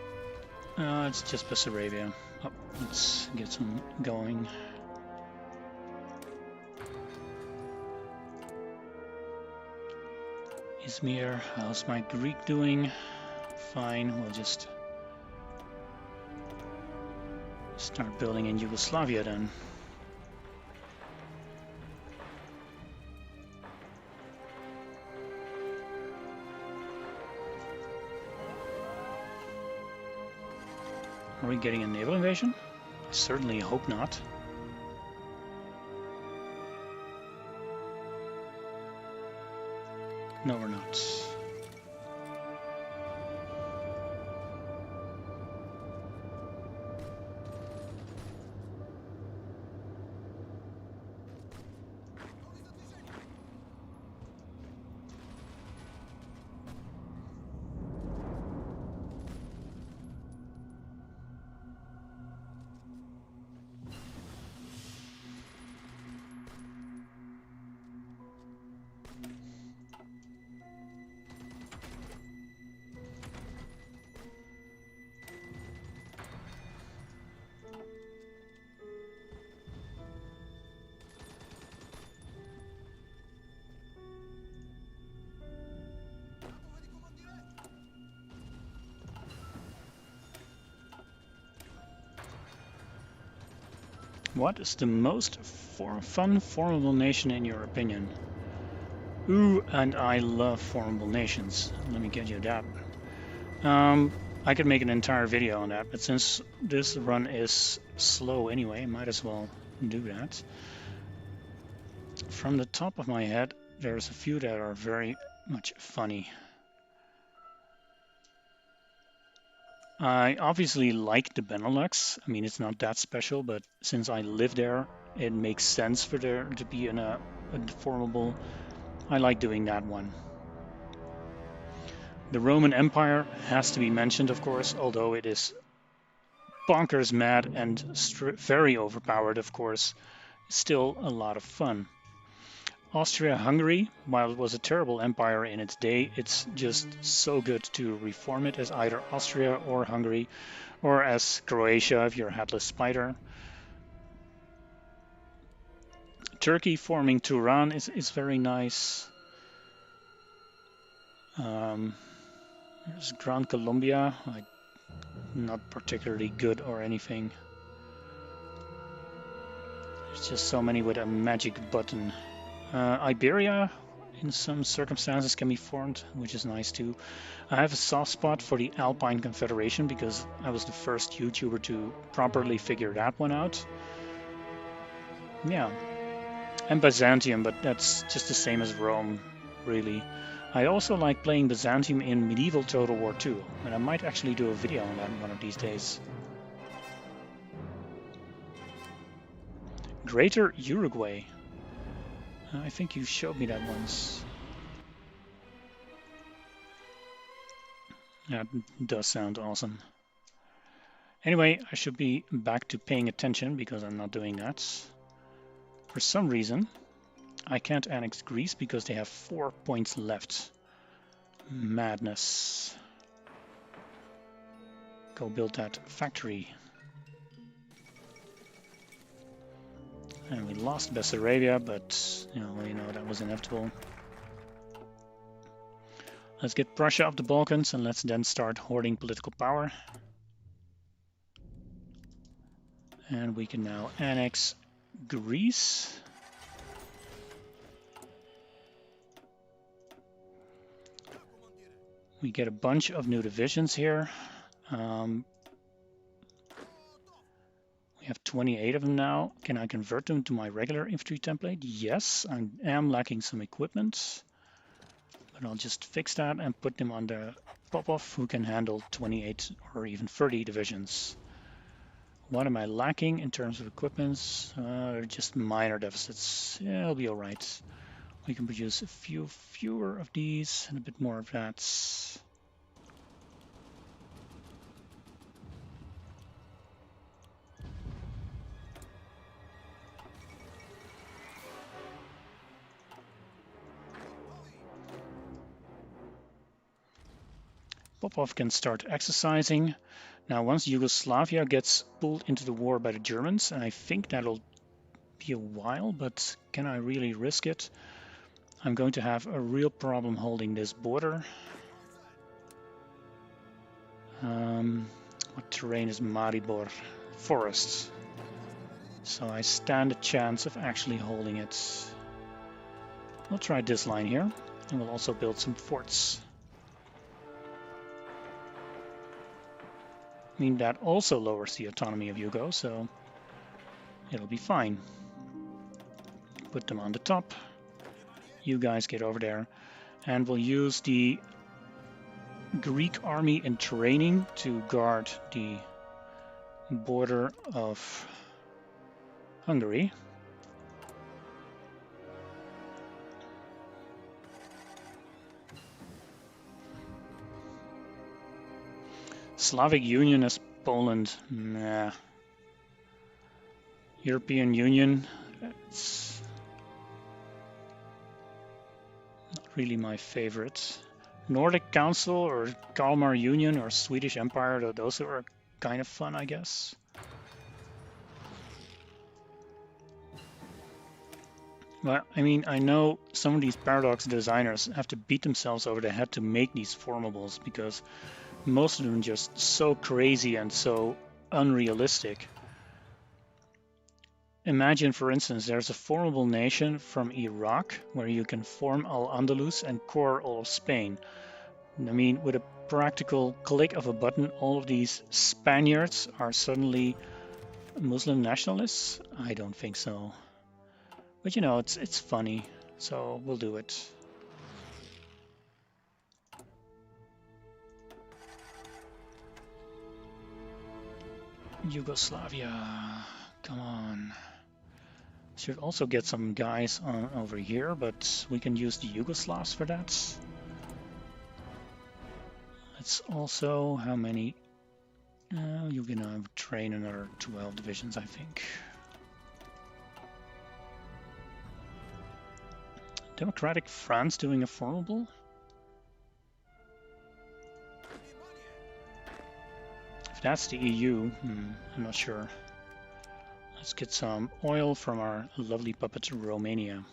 It's just Bessarabia. Oh, let's get some going. Izmir, how's my Greek doing? Fine, we'll just start building in Yugoslavia then. Are we getting a naval invasion? I certainly hope not. No, we're not. What is the most fun formable nation in your opinion? Ooh, and I love formable nations. Let me get you that. I could make an entire video on that, but since this run is slow anyway, might as well do that. From the top of my head, there's a few that are very much funny. I obviously like the Benelux. I mean, it's not that special, but since I live there, it makes sense for there to be a formable. I like doing that one. The Roman Empire has to be mentioned, of course, although it is bonkers mad and very overpowered, of course. Still a lot of fun. Austria-Hungary, while it was a terrible empire in its day, it's just so good to reform it as either Austria or Hungary, or as Croatia if you're a headless spider. Turkey forming Turan is very nice. There's Grand Colombia, like, not particularly good or anything. There's just so many with a magic button. Iberia, in some circumstances, can be formed, which is nice too. I have a soft spot for the Alpine Confederation because I was the first YouTuber to properly figure that one out. Yeah, and Byzantium, but that's just the same as Rome, really. I also like playing Byzantium in medieval Total War 2, and I might actually do a video on that one of these days. Greater Uruguay. I think you showed me that once. That does sound awesome. Anyway, I should be back to paying attention because I'm not doing that. For some reason, I can't annex Greece because they have 4 points left. Madness. Go build that factory. And we lost Bessarabia, but you know that was inevitable. Let's get Prussia up the Balkans and let's then start hoarding political power. And we can now annex Greece. We get a bunch of new divisions here. We have 28 of them now. Can I convert them to my regular infantry template? Yes, I am lacking some equipment. But I'll just fix that and put them on the Popov, who can handle 28 or even 30 divisions. What am I lacking in terms of equipment? They're just minor deficits. Yeah, it'll be all right. We can produce a few fewer of these and a bit more of that. Popov can start exercising. Now, once Yugoslavia gets pulled into the war by the Germans, and I think that'll be a while, but can I really risk it? I'm going to have a real problem holding this border. What terrain is Maribor? Forests. So I stand a chance of actually holding it. We'll try this line here, and we'll also build some forts. I mean, that also lowers the autonomy of Yugo, so it'll be fine. Put them on the top. You guys get over there. And we'll use the Greek army in training to guard the border of Hungary. Slavic Union as Poland, nah. European Union, it's not really my favorite. Nordic Council or Kalmar Union or Swedish Empire, those are kind of fun, I guess. Well, I mean, I know some of these paradox designers have to beat themselves over the head to make these formables because most of them are just so crazy and so unrealistic. Imagine, for instance, there's a formable nation from Iraq where you can form Al-Andalus and core all of Spain. I mean, with a practical click of a button, all of these Spaniards are suddenly Muslim nationalists? I don't think so. But you know, it's funny, so we'll do it. Yugoslavia, come on. Should also get some guys over here, but we can use the Yugoslavs for that. Let's also, how many? You're gonna train another 12 divisions, I think. Democratic France doing a formable? If that's the EU, I'm not sure. Let's get some oil from our lovely puppet Romania.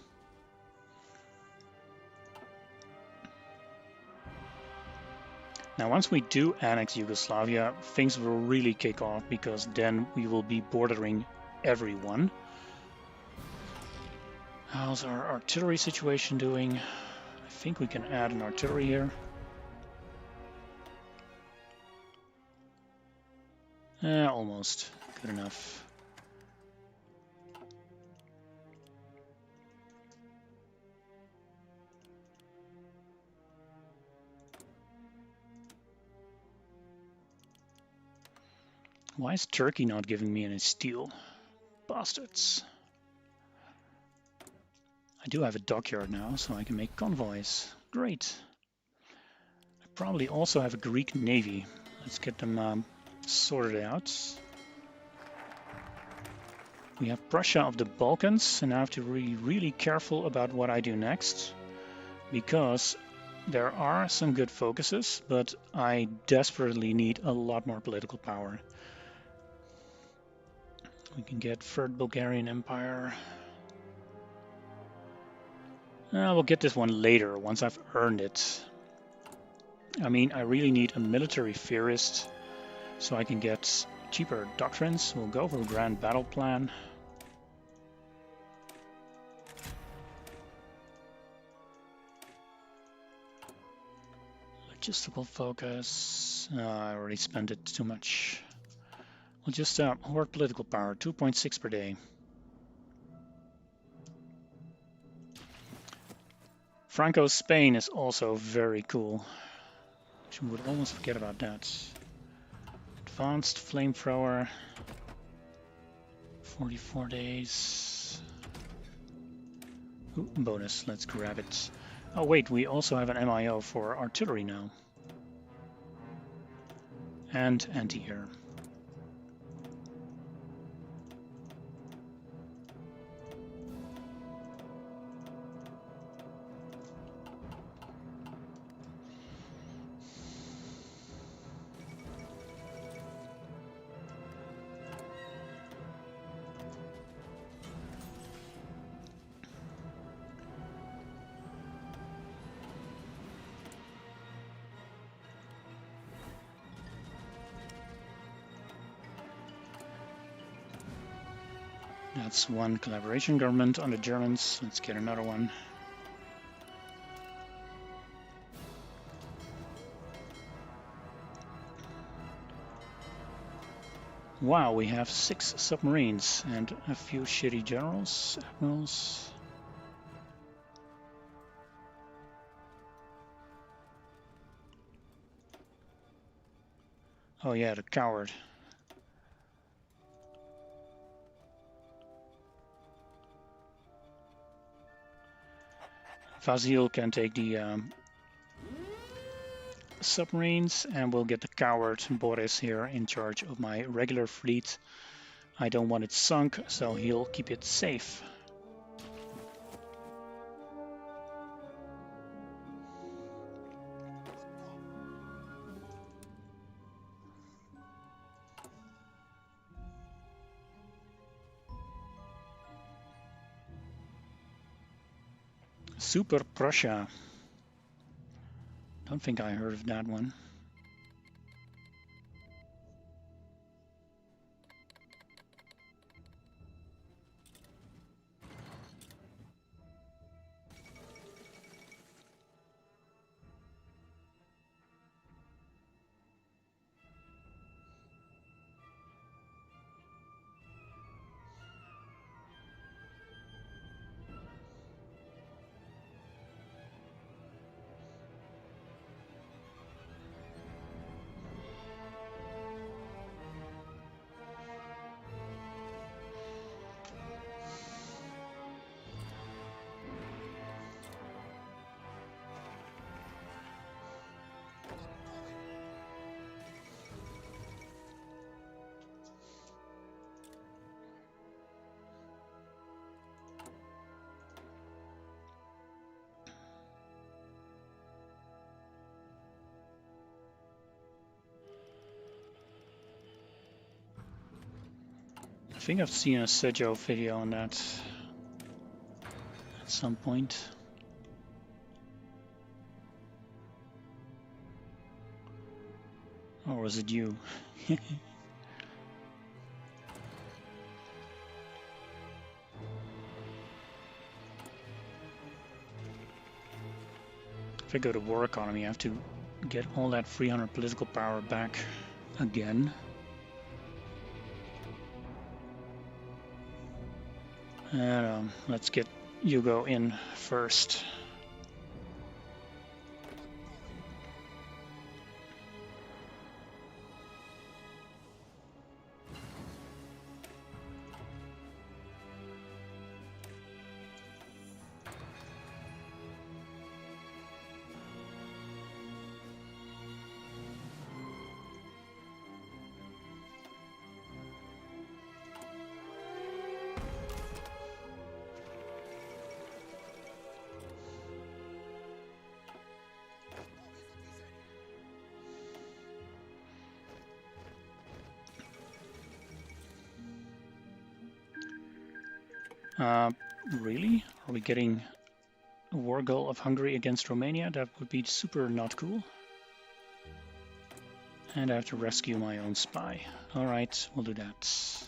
Now, once we do annex Yugoslavia, things will really kick off, because then we will be bordering everyone. How's our artillery situation doing? I think we can add an artillery here. Almost good enough. Why is Turkey not giving me any steel? Bastards. I do have a dockyard now, so I can make convoys. Great. I probably also have a Greek navy. Let's get them sorted out. We have Prussia of the Balkans, and I have to be really careful about what I do next, because there are some good focuses, but I desperately need a lot more political power. We can get Third Bulgarian Empire. We'll get this one later, once I've earned it. I mean, I really need a military theorist, so I can get cheaper doctrines. We'll go for a grand battle plan. Logistical focus. I already spent it too much. We'll just hoard political power, 2.6 per day. Franco's Spain is also very cool. I would almost forget about that. Advanced flamethrower, 44 days. Ooh, bonus, let's grab it. Oh wait, we also have an MIO for artillery now. And anti-air. That's one collaboration government on the Germans. Let's get another one. Wow, we have 6 submarines and a few shitty generals, admirals. Oh yeah, the coward. Vasil can take the submarines, and we'll get the coward Boris here in charge of my regular fleet. I don't want it sunk, so he'll keep it safe. Super Prussia. Don't think I heard of that one. I think I've seen a Sergio video on that at some point. Or was it you? If I go to war economy, I have to get all that 300 political power back again. And let's get Hugo in first. Really? Are we getting a war goal of Hungary against Romania? That would be super not cool. And I have to rescue my own spy. Alright, we'll do that.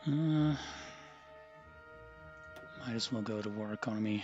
Might as well go to war economy.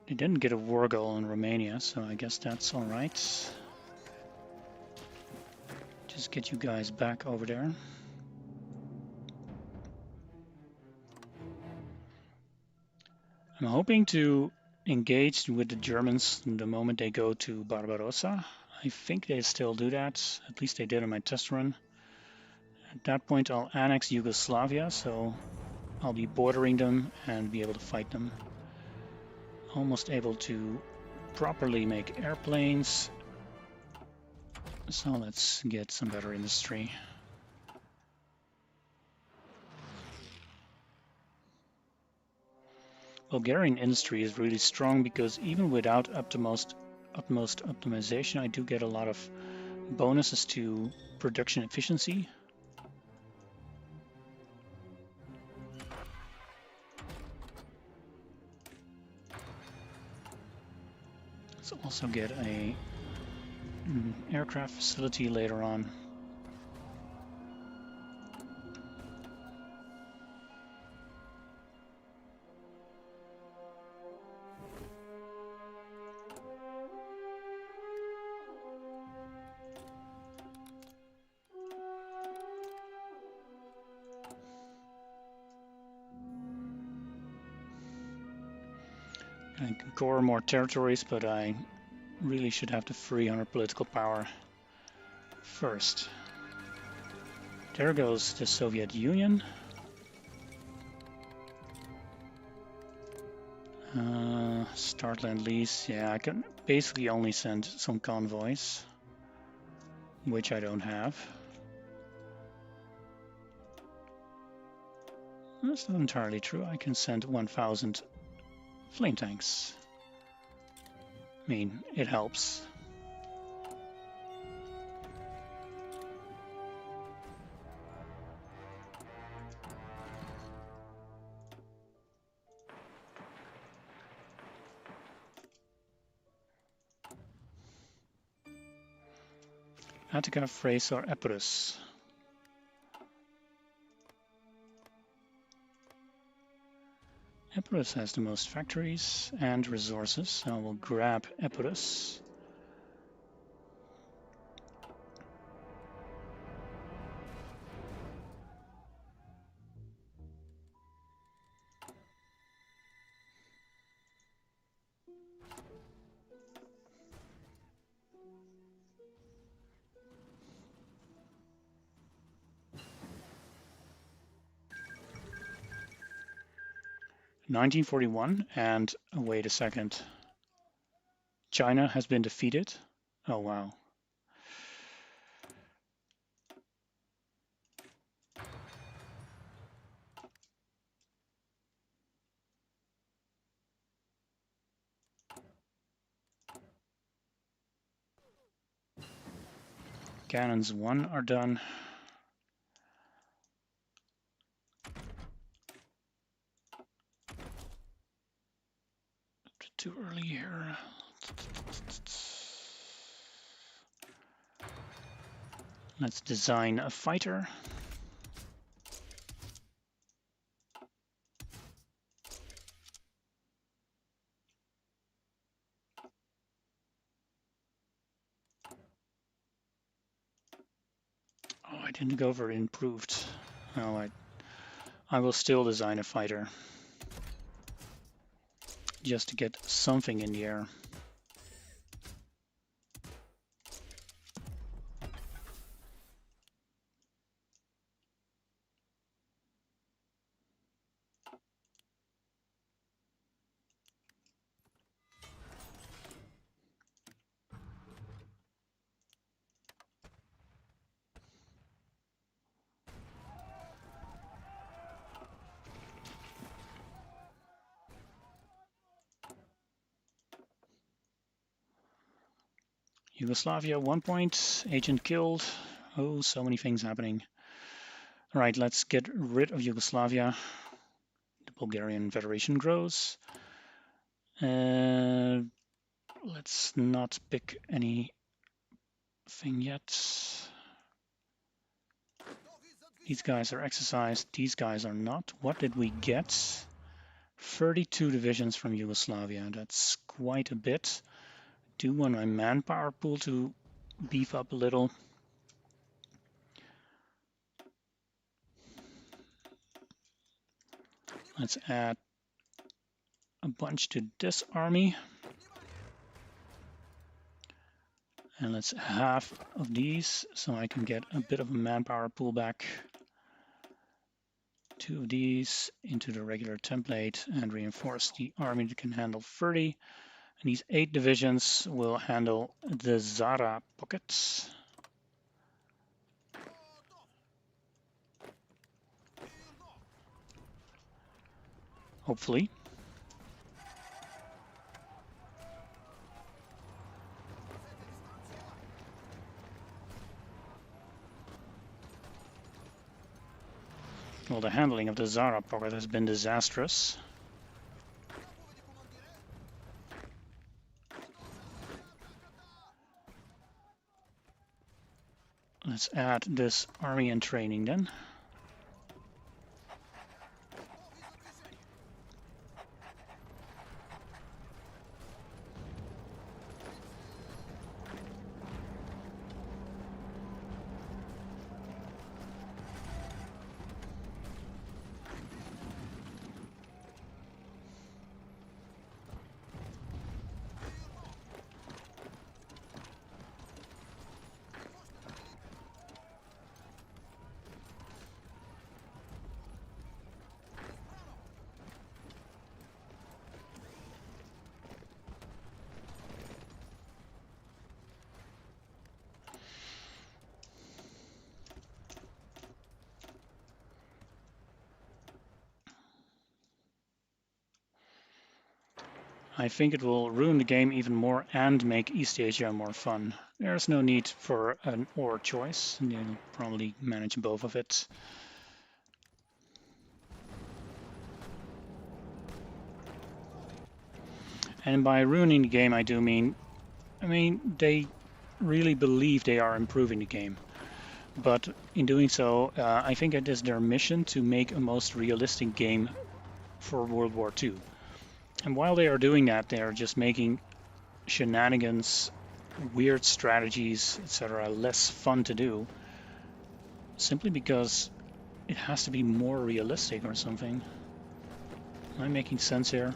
They didn't get a war goal in Romania, so I guess that's alright. Just get you guys back over there. I'm hoping to engage with the Germans the moment they go to Barbarossa. I think they still do that, at least they did on my test run. At that point I'll annex Yugoslavia, so I'll be bordering them and be able to fight them. Almost able to properly make airplanes. So let's get some better industry. Bulgarian industry is really strong because even without utmost optimization, I do get a lot of bonuses to production efficiency. Let's also get a aircraft facility later on. I can core more territories, but I really should have the 300 political power first. There goes the Soviet Union. Start Lend-Lease. Yeah, I can basically only send some convoys. which I don't have. That's not entirely true. I can send 1,000 flame tanks. I mean, it helps. Attica, Thrace, or Epirus? Epirus has the most factories and resources, so we'll grab Epirus. (1941) and wait a second. China has been defeated. Oh wow. Cannons 1 are done. Too early here. Let's design a fighter. Oh, I didn't go for improved. Oh, I will still design a fighter. Just to get something in the air. Yugoslavia, 1 point. Agent killed. Oh, so many things happening. All right, let's get rid of Yugoslavia. The Bulgarian Federation grows. Let's not pick anything yet. These guys are exercised. These guys are not. What did we get? 32 divisions from Yugoslavia. That's quite a bit. Do want my manpower pool to beef up a little. Let's add a bunch to this army. And let's half of these so I can get a bit of a manpower pool back. 2 of these into the regular template and reinforce the army that can handle 30. And these 8 divisions will handle the Zara pockets. Hopefully. Well, the handling of the Zara pocket has been disastrous. Let's add this army and training then. I think it will ruin the game even more and make East Asia more fun. There's no need for an or choice. You'll probably manage both of it. And by ruining the game, I mean they really believe they are improving the game. But in doing so, I think it is their mission to make a most realistic game for World War II. And while they are doing that, they are just making shenanigans, weird strategies, etc. less fun to do, simply because it has to be more realistic or something. Am I making sense here?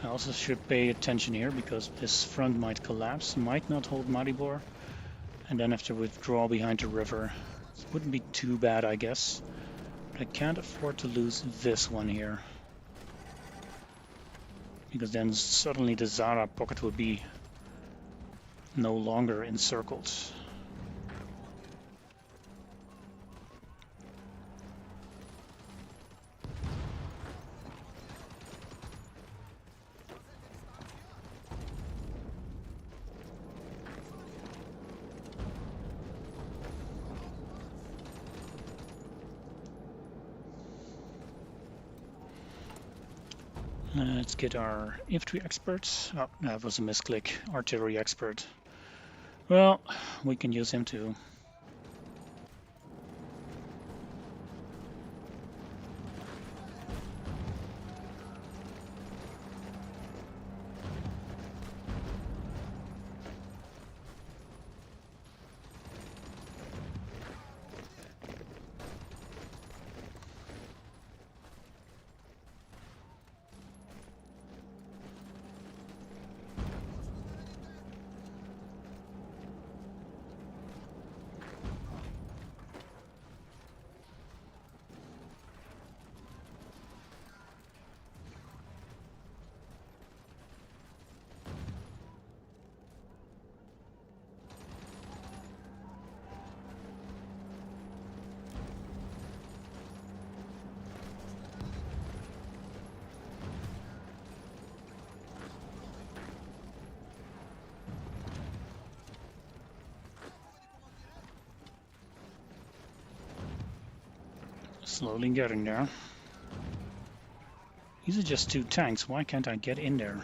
I also should pay attention here because this front might collapse, might not hold Maribor, and then have to withdraw behind the river. It wouldn't be too bad, I guess, but I can't afford to lose this one here, because then suddenly the Zara pocket would be no longer encircled. Let's get our infantry experts. Oh, that was a misclick. Artillery expert. Well, we can use him too. Slowly getting there. These are just 2 tanks. Why can't I get in there?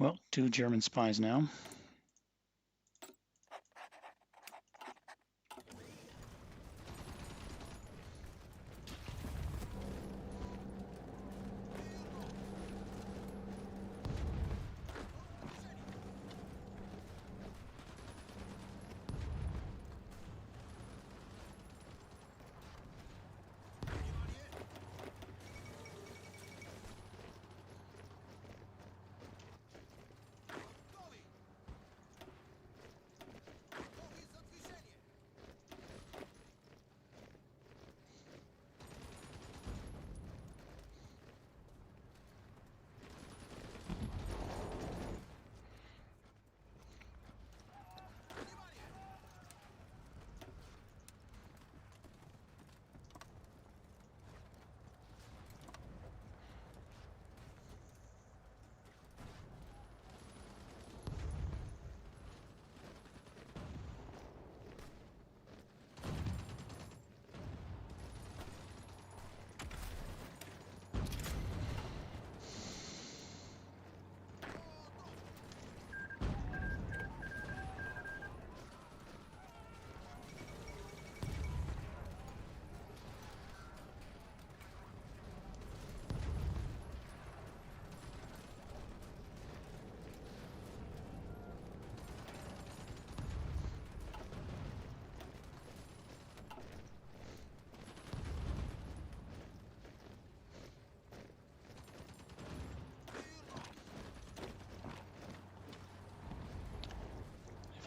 Well, 2 German spies now.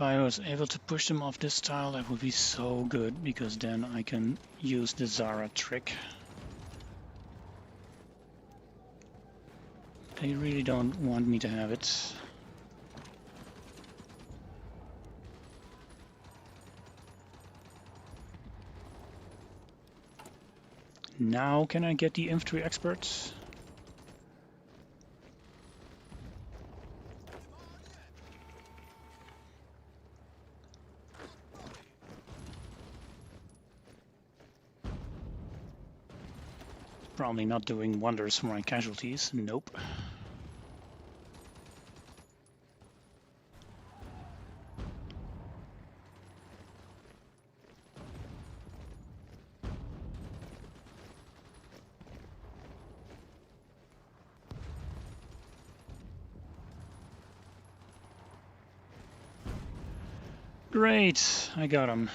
If I was able to push them off this tile, that would be so good, because then I can use the Zara trick. They really don't want me to have it. Now can I get the infantry experts? Probably not doing wonders for my casualties. Nope. Great, I got him.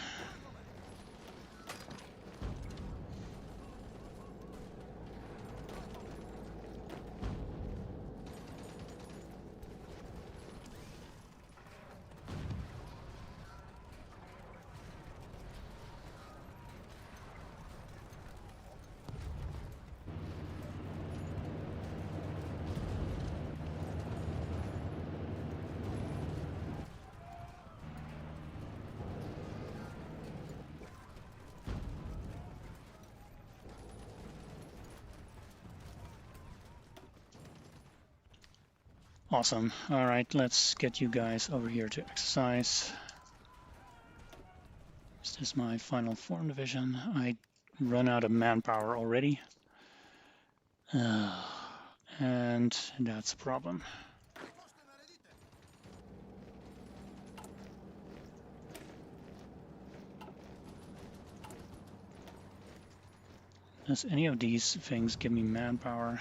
Awesome. All right, let's get you guys over here to exercise. This is my final form division. I run out of manpower already. And that's a problem. Does any of these things give me manpower?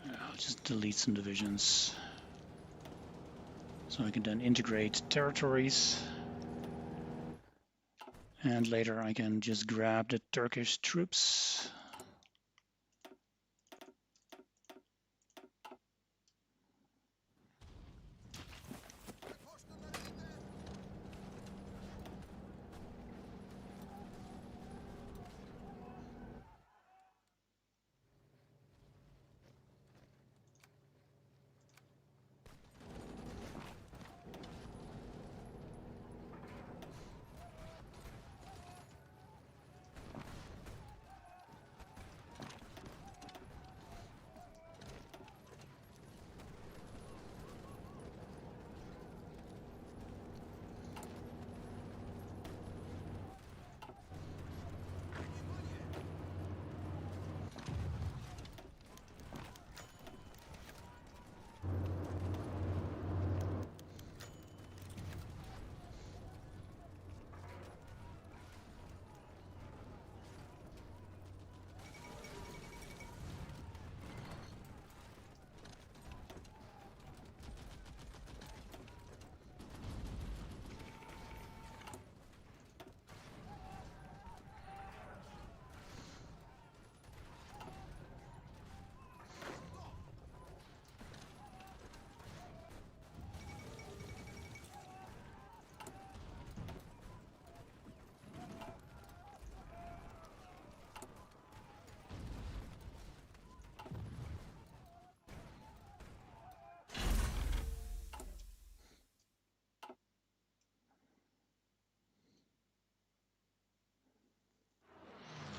I'll just delete some divisions so I can then integrate territories. And later I can just grab the Turkish troops.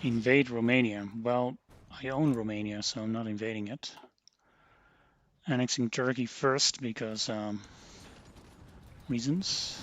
Invade Romania. Well, I own Romania, so I'm not invading it. Annexing Turkey first because reasons.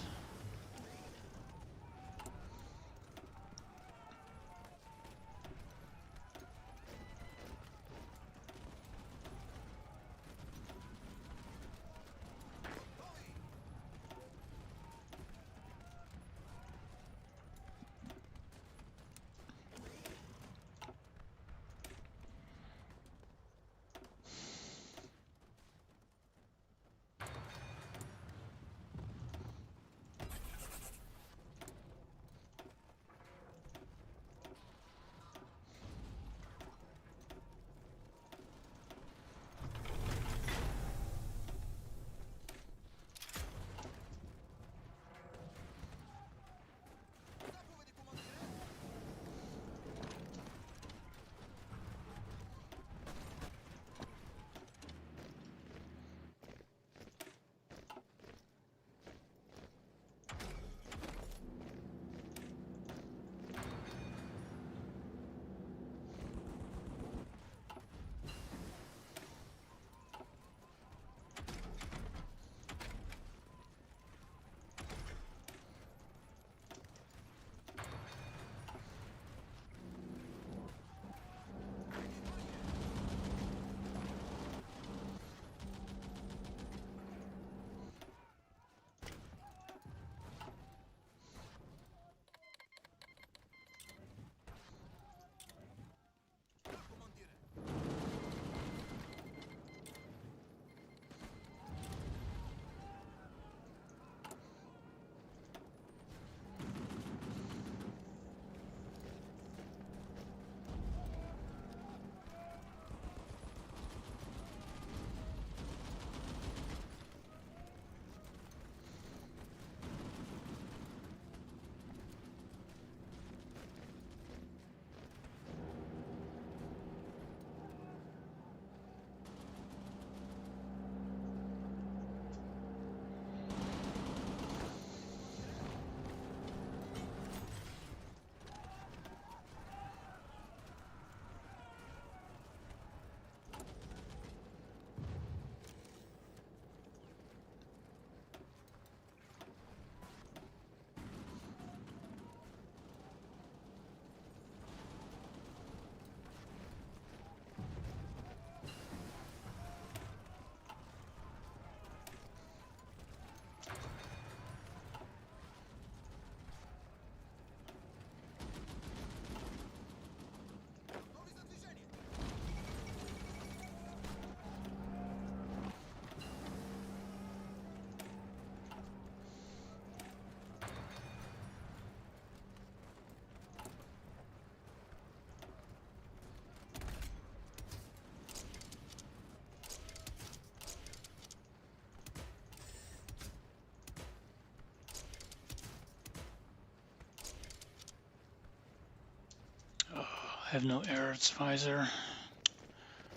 I have no air visor.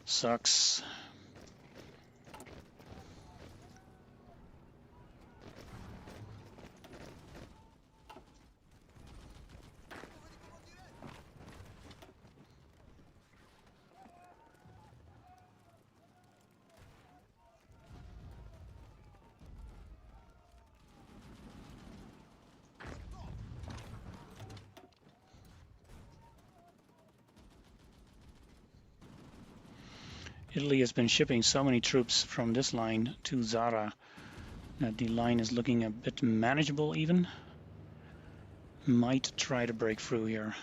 Sucks. Italy has been shipping so many troops from this line to Zara that the line is looking a bit manageable even. Might try to break through here.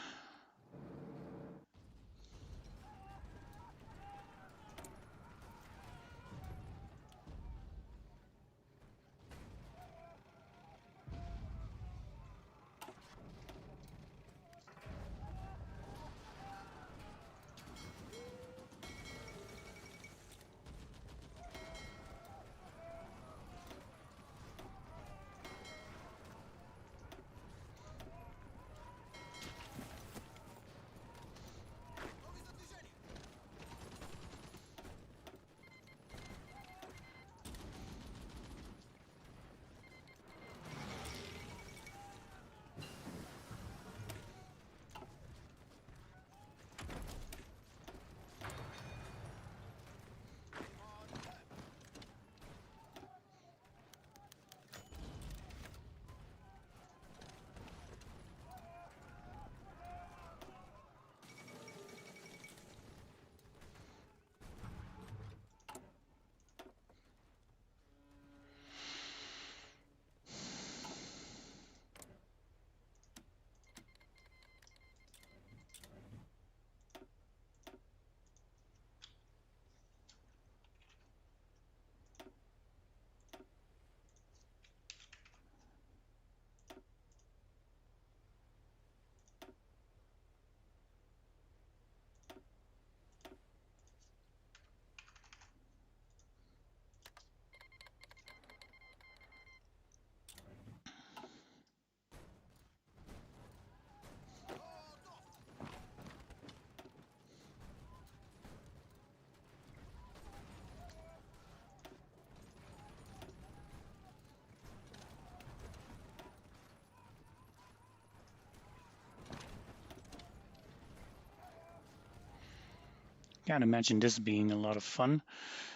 Can't imagine this being a lot of fun.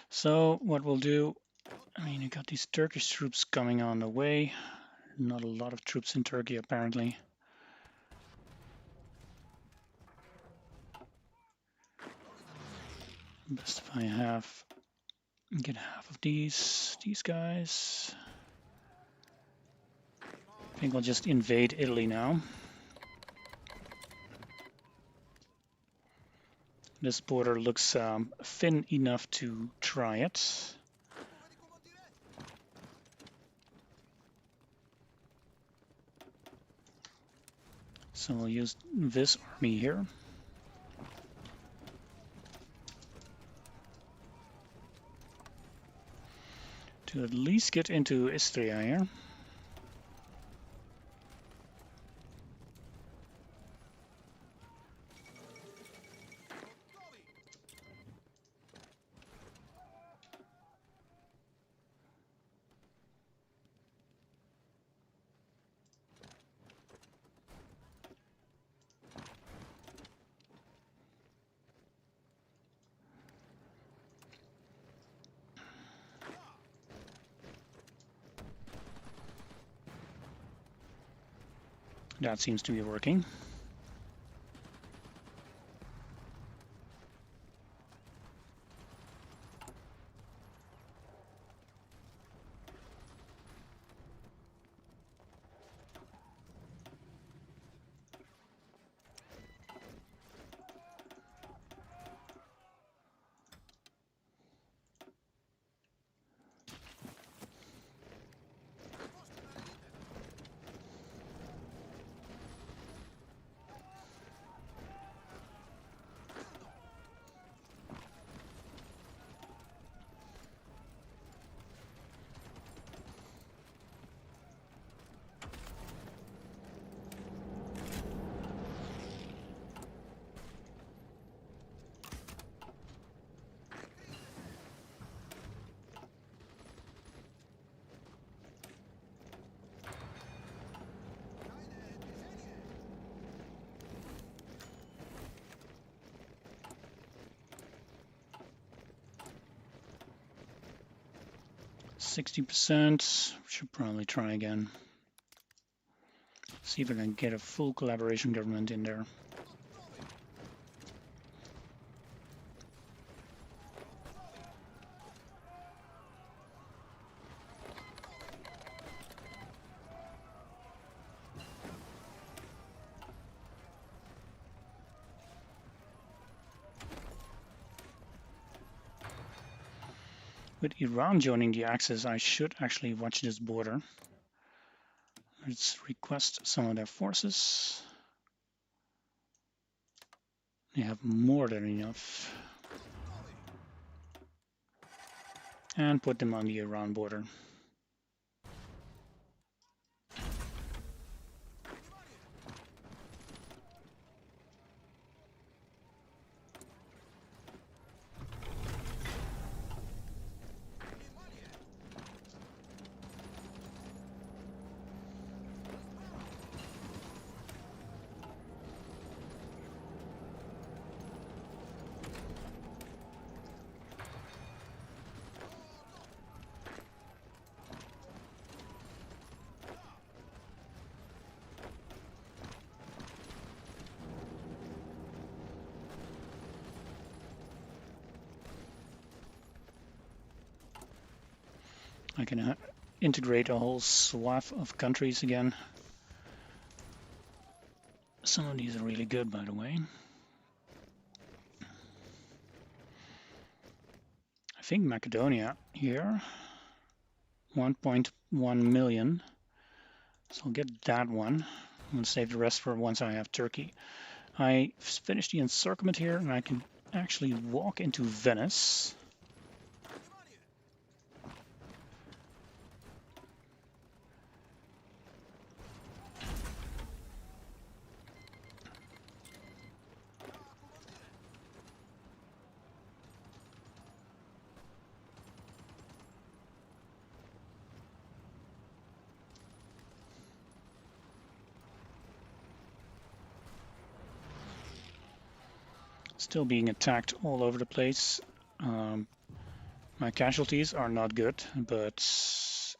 So what we'll do, I mean, you got these Turkish troops coming on the way. Not a lot of troops in Turkey, apparently. Best if I get half of these guys. I think I'll just invade Italy now. This border looks thin enough to try it. So I'll use this army here. To at least get into Istria here. That seems to be working. %. Should probably try again. See if I can get a full collaboration government in there. With Iran joining the Axis, I should actually watch this border. Let's request some of their forces. They have more than enough. And put them on the Iran border. I can integrate a whole swath of countries again. Some of these are really good, by the way. I think Macedonia here, 1.1 million. So I'll get that one. I'm going to save the rest for once I have Turkey. I finished the encirclement here, and I can actually walk into Venice. Still being attacked all over the place. My casualties are not good, but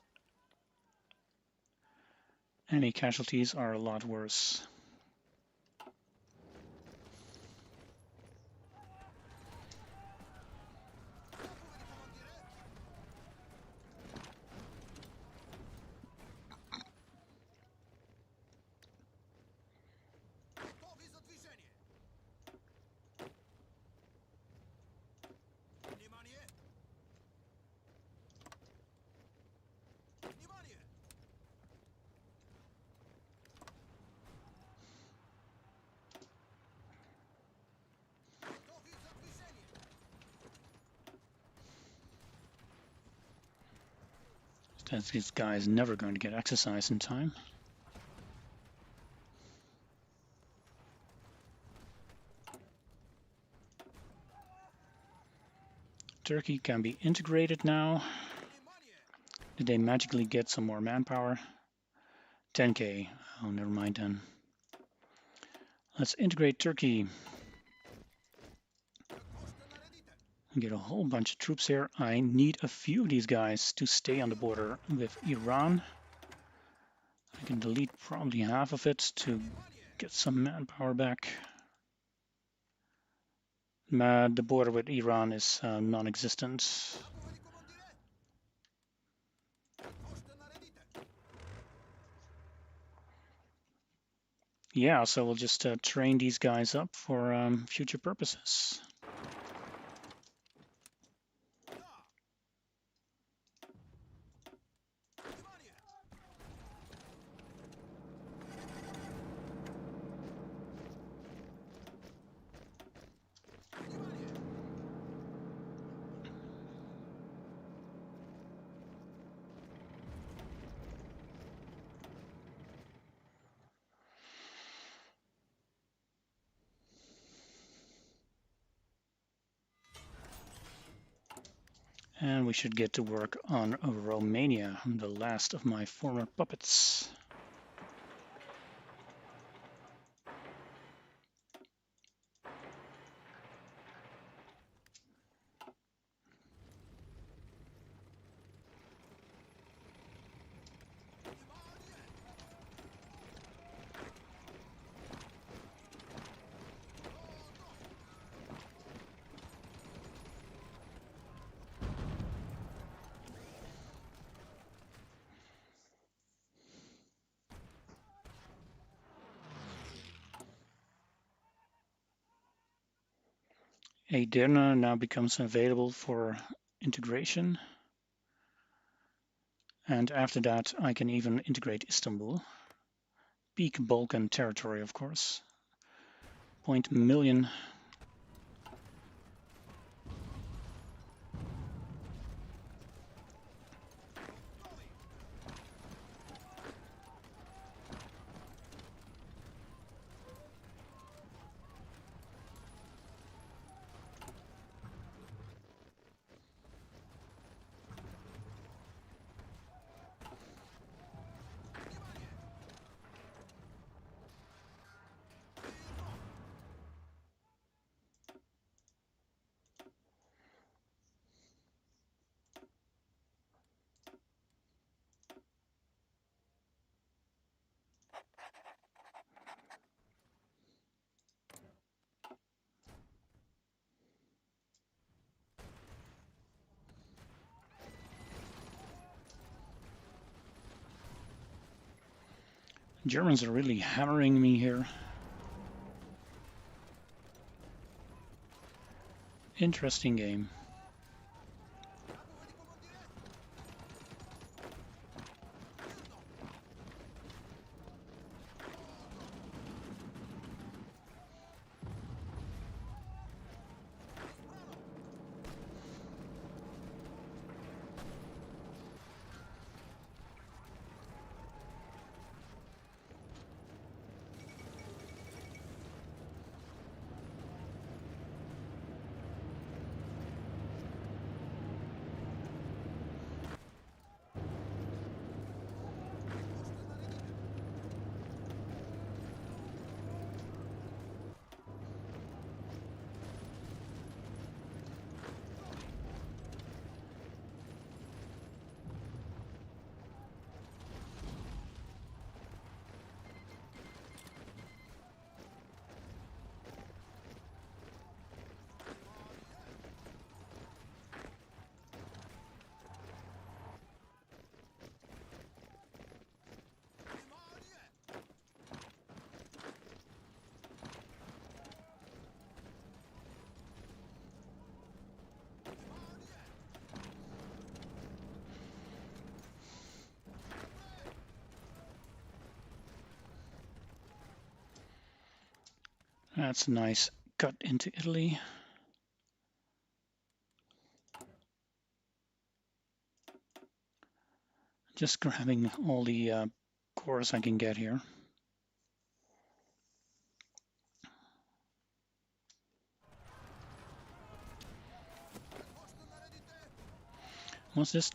any casualties are a lot worse. This guy is never going to get exercise in time. Turkey can be integrated now. Did they magically get some more manpower? 10k. Oh, never mind then. Let's integrate Turkey. Get a whole bunch of troops here. I need a few of these guys to stay on the border with Iran. I can delete probably half of it to get some manpower back. The border with Iran is non-existent. Yeah, so we'll just train these guys up for future purposes. And we should get to work on Romania, the last of my former puppets. Edirne now becomes available for integration. And after that, I can even integrate Istanbul. Peak Balkan territory, of course. 0.1 million. Germans are really hammering me here. Interesting game. That's a nice cut into Italy. Just grabbing all the cores I can get here. Once this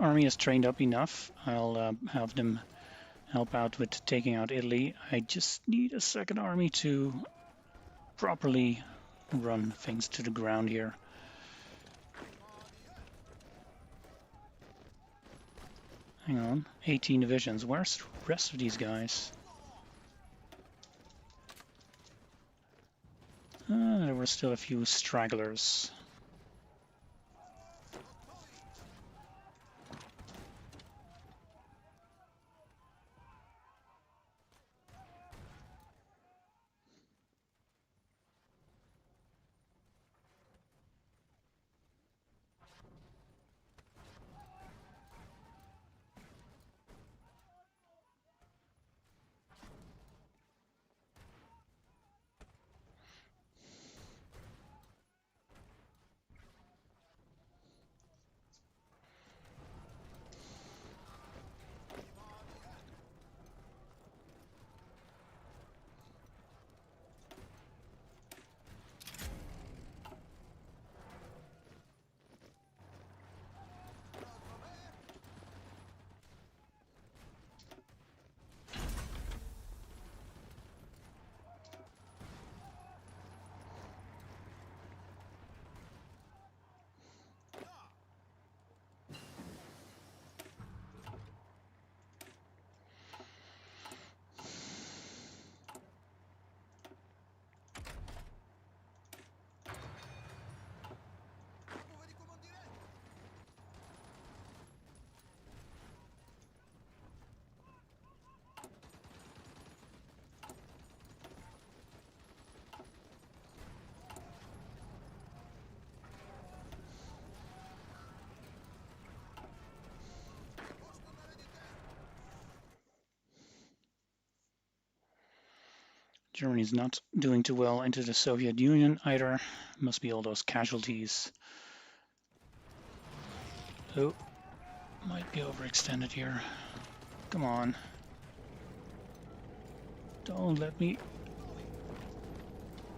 army is trained up enough, I'll have them help out with taking out Italy. I just need a second army to properly run things to the ground here. Hang on, 18 divisions. Where's the rest of these guys? There were still a few stragglers. Germany's not doing too well into the Soviet Union either. Must be all those casualties. Oh, might be overextended here. Come on. Don't let me...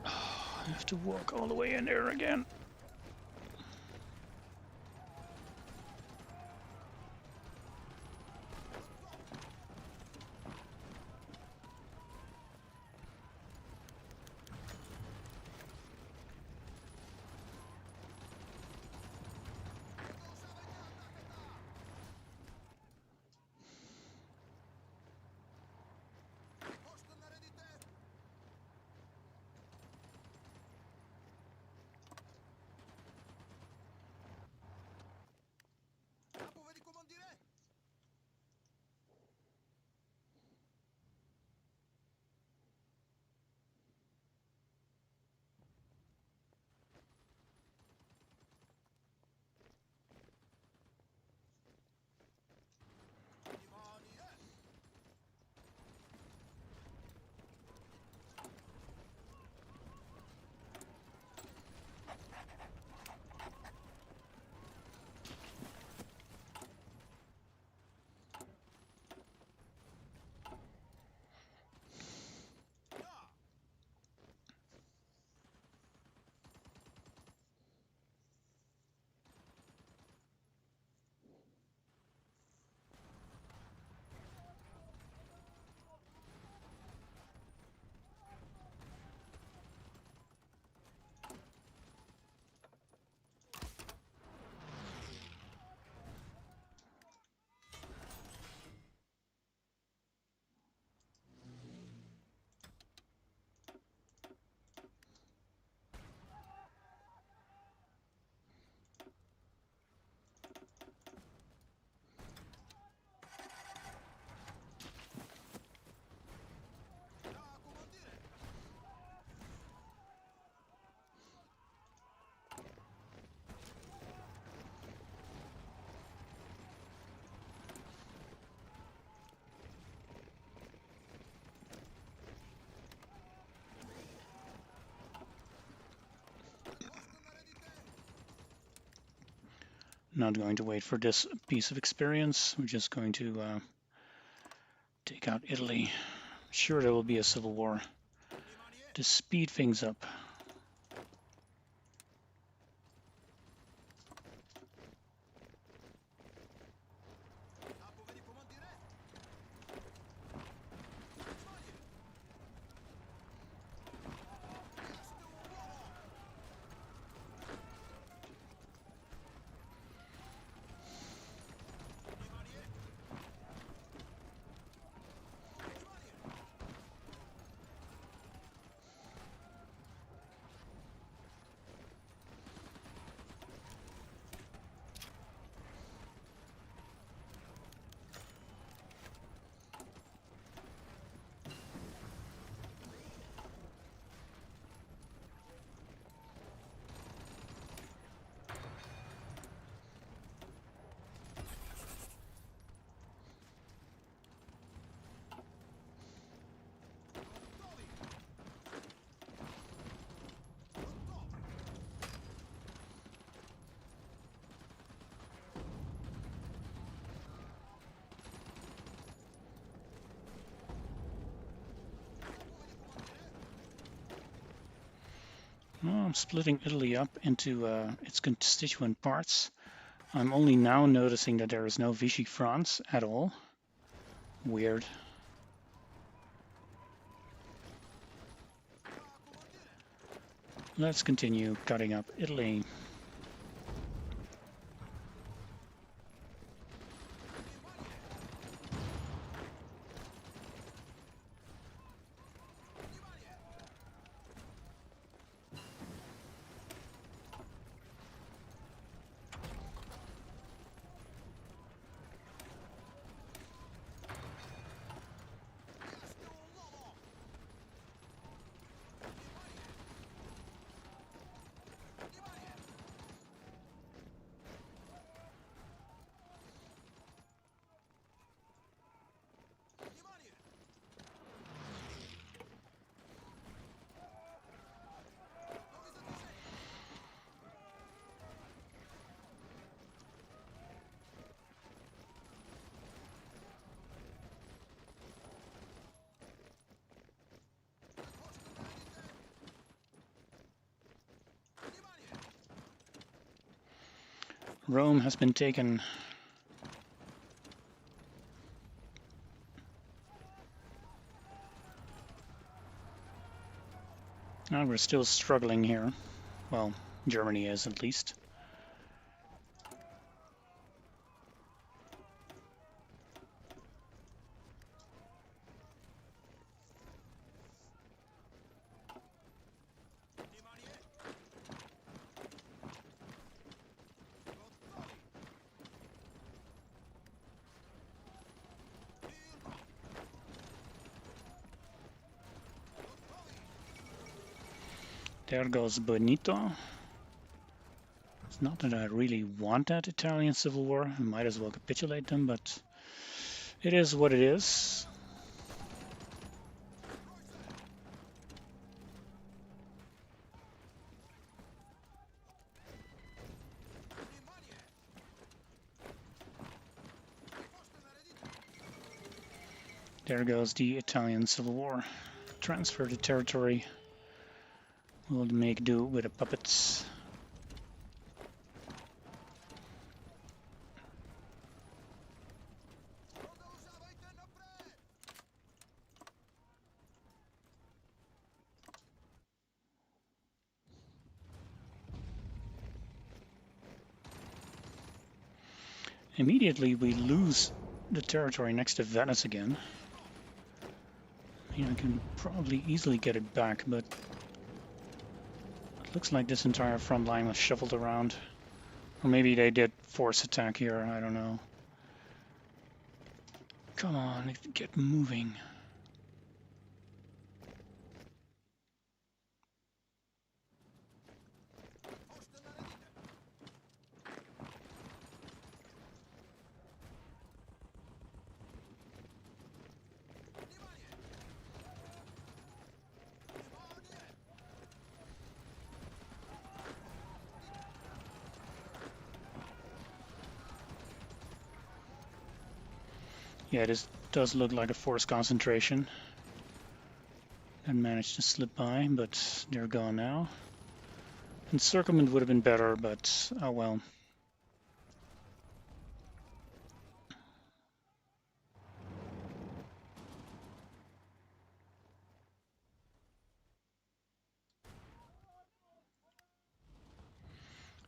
Oh, I have to walk all the way in there again. Not going to wait for this piece of experience. We're just going to take out Italy. Sure, there will be a civil war to speed things up. Well, I'm splitting Italy up into its constituent parts. I'm only now noticing that there is no Vichy France at all. Weird. Let's continue cutting up Italy. Rome has been taken. Now we're still struggling here. Well, Germany is at least. There goes Benito. It's not that I really want that Italian civil war. I might as well capitulate them, but it is what it is. There goes the Italian civil war. Transfer the territory. We'll make do with the puppets. Immediately we lose the territory next to Venice again. I mean, I can probably easily get it back, but it looks like this entire front line was shuffled around. Or maybe they did force attack here, I don't know. Come on, get moving. Yeah, this does look like a forced concentration. And managed to slip by, but they're gone now. Encirclement would have been better, but oh well.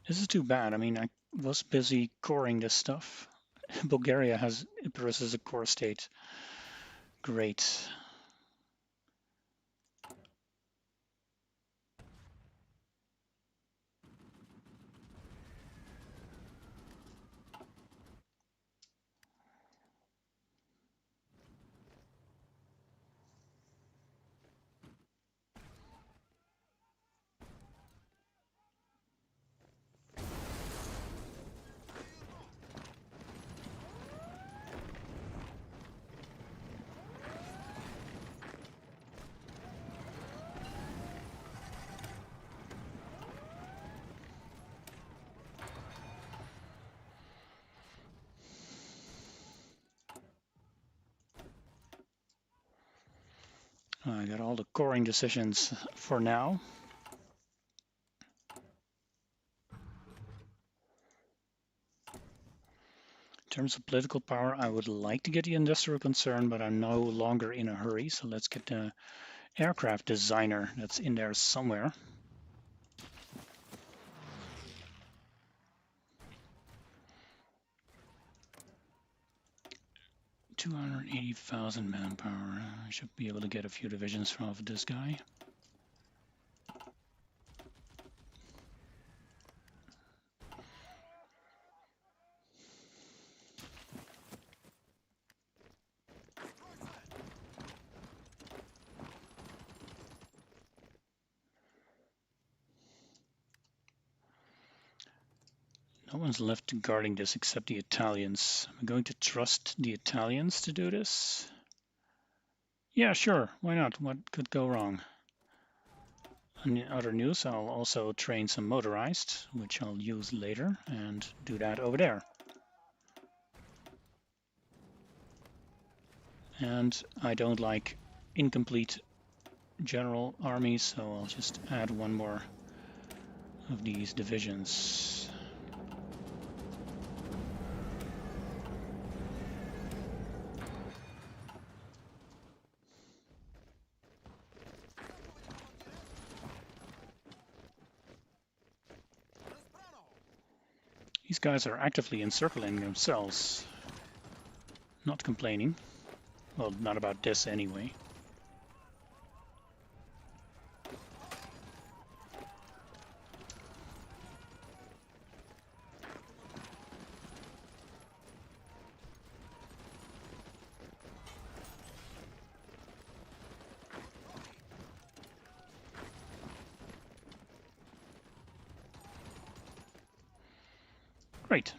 This is too bad. I mean, I was busy coring this stuff. Bulgaria has Epirus as a core state. Great. I got all the coring decisions for now. In terms of political power, I would like to get the industrial concern, but I'm no longer in a hurry. So let's get the aircraft designer that's in there somewhere. $280,000 manpower. I should be able to get a few divisions off this guy. No one's left guarding this except the Italians. I'm going to trust the Italians to do this. Yeah, sure. Why not? What could go wrong? In other news, I'll also train some motorized, which I'll use later, and do that over there. And I don't like incomplete general armies, so I'll just add one more of these divisions. These guys are actively encircling themselves. Not complaining. Well, not about this anyway. Great.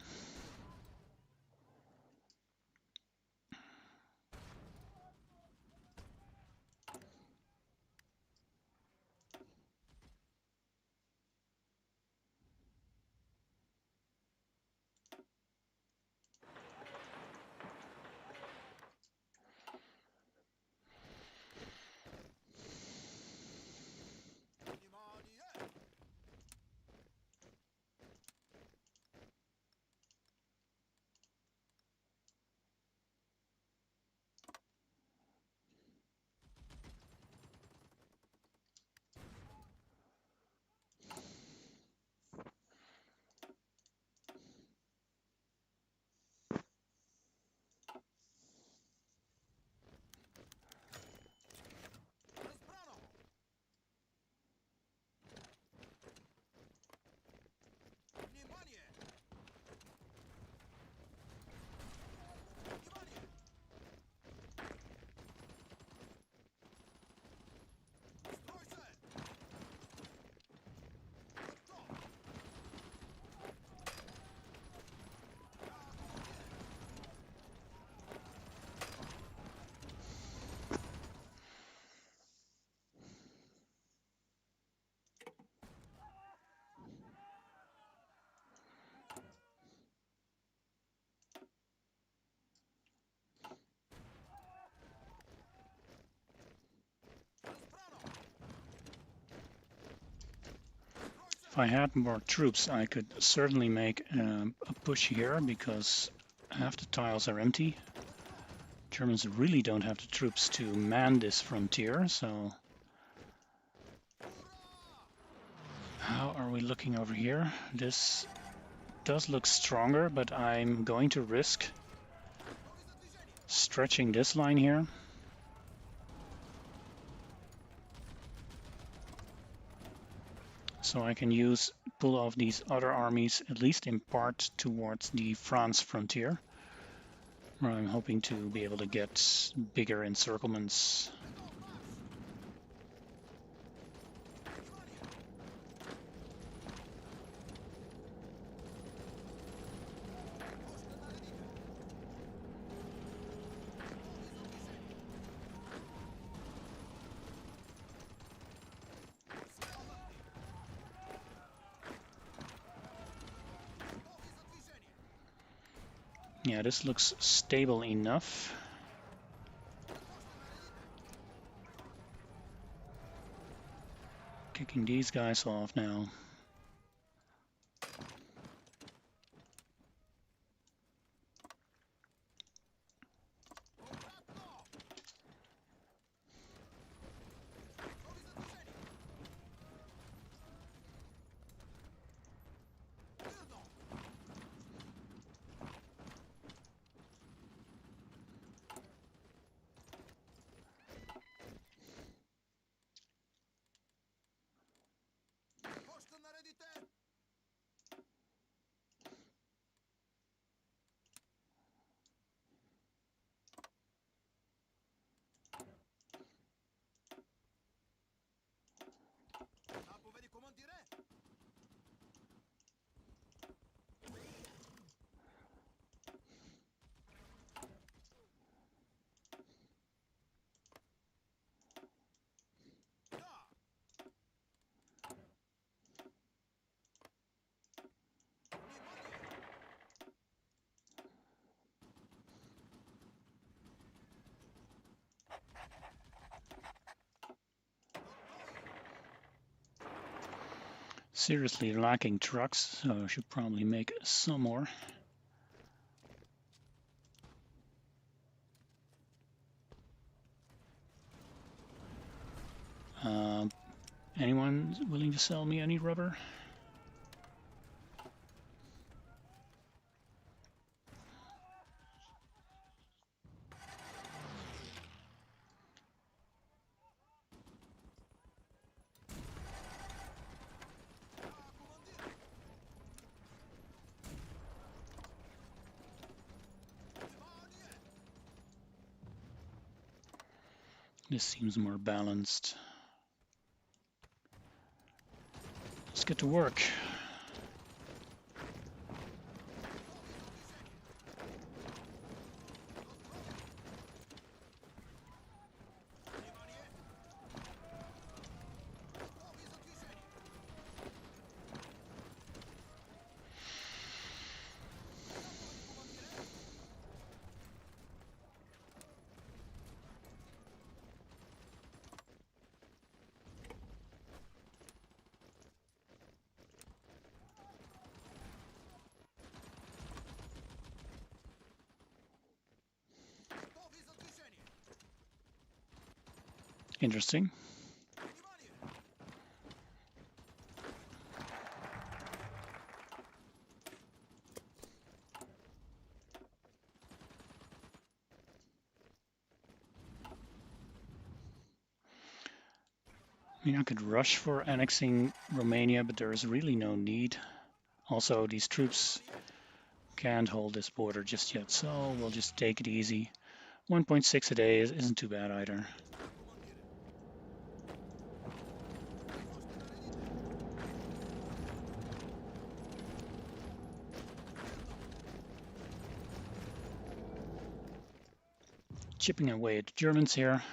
I had more troops, I could certainly make a push here because half the tiles are empty. Germans really don't have the troops to man this frontier, so how are we looking over here? This does look stronger, but I'm going to risk stretching this line here. So I can pull off these other armies, at least in part, towards the France frontier, where I'm hoping to be able to get bigger encirclements. Yeah, this looks stable enough. Kicking these guys off now. Seriously lacking trucks, so I should probably make some more. Anyone willing to sell me any rubber? This seems more balanced. Let's get to work. Interesting. I mean, I could rush for annexing Romania, but there is really no need. Also, these troops can't hold this border just yet, so we'll just take it easy. 1.6 a day isn't too bad either. Chipping away at the Germans here.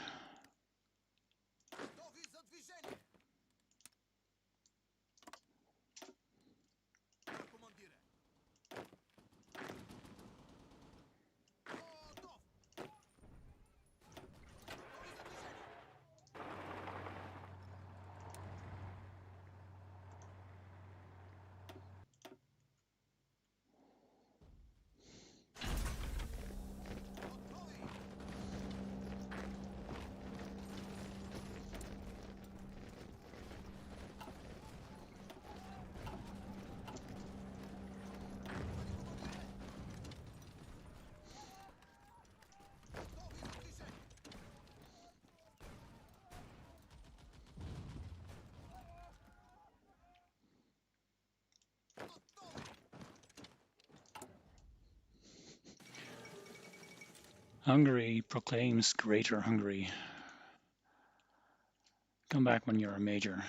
Hungary proclaims Greater Hungary. Come back when you're a major.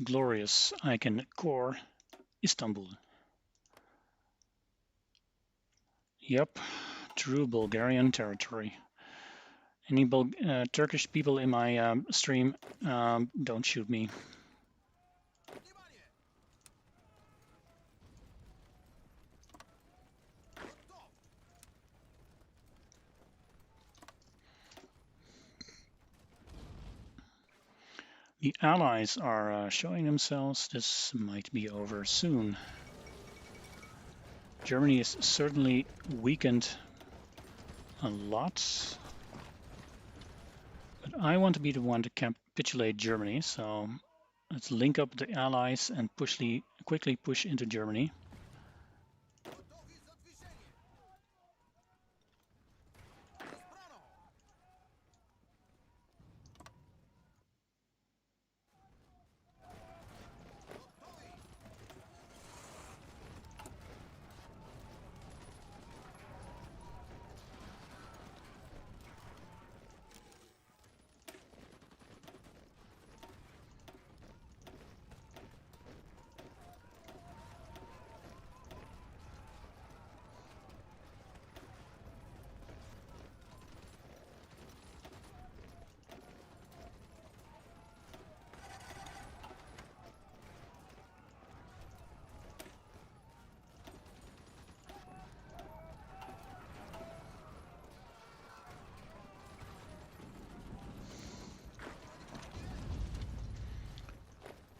Glorious icon core, Istanbul. Yep, true Bulgarian territory. Any Turkish people in my stream, don't shoot me. The Allies are showing themselves. This might be over soon. Germany is certainly weakened a lot. But I want to be the one to capitulate Germany, so let's link up the Allies and quickly push into Germany.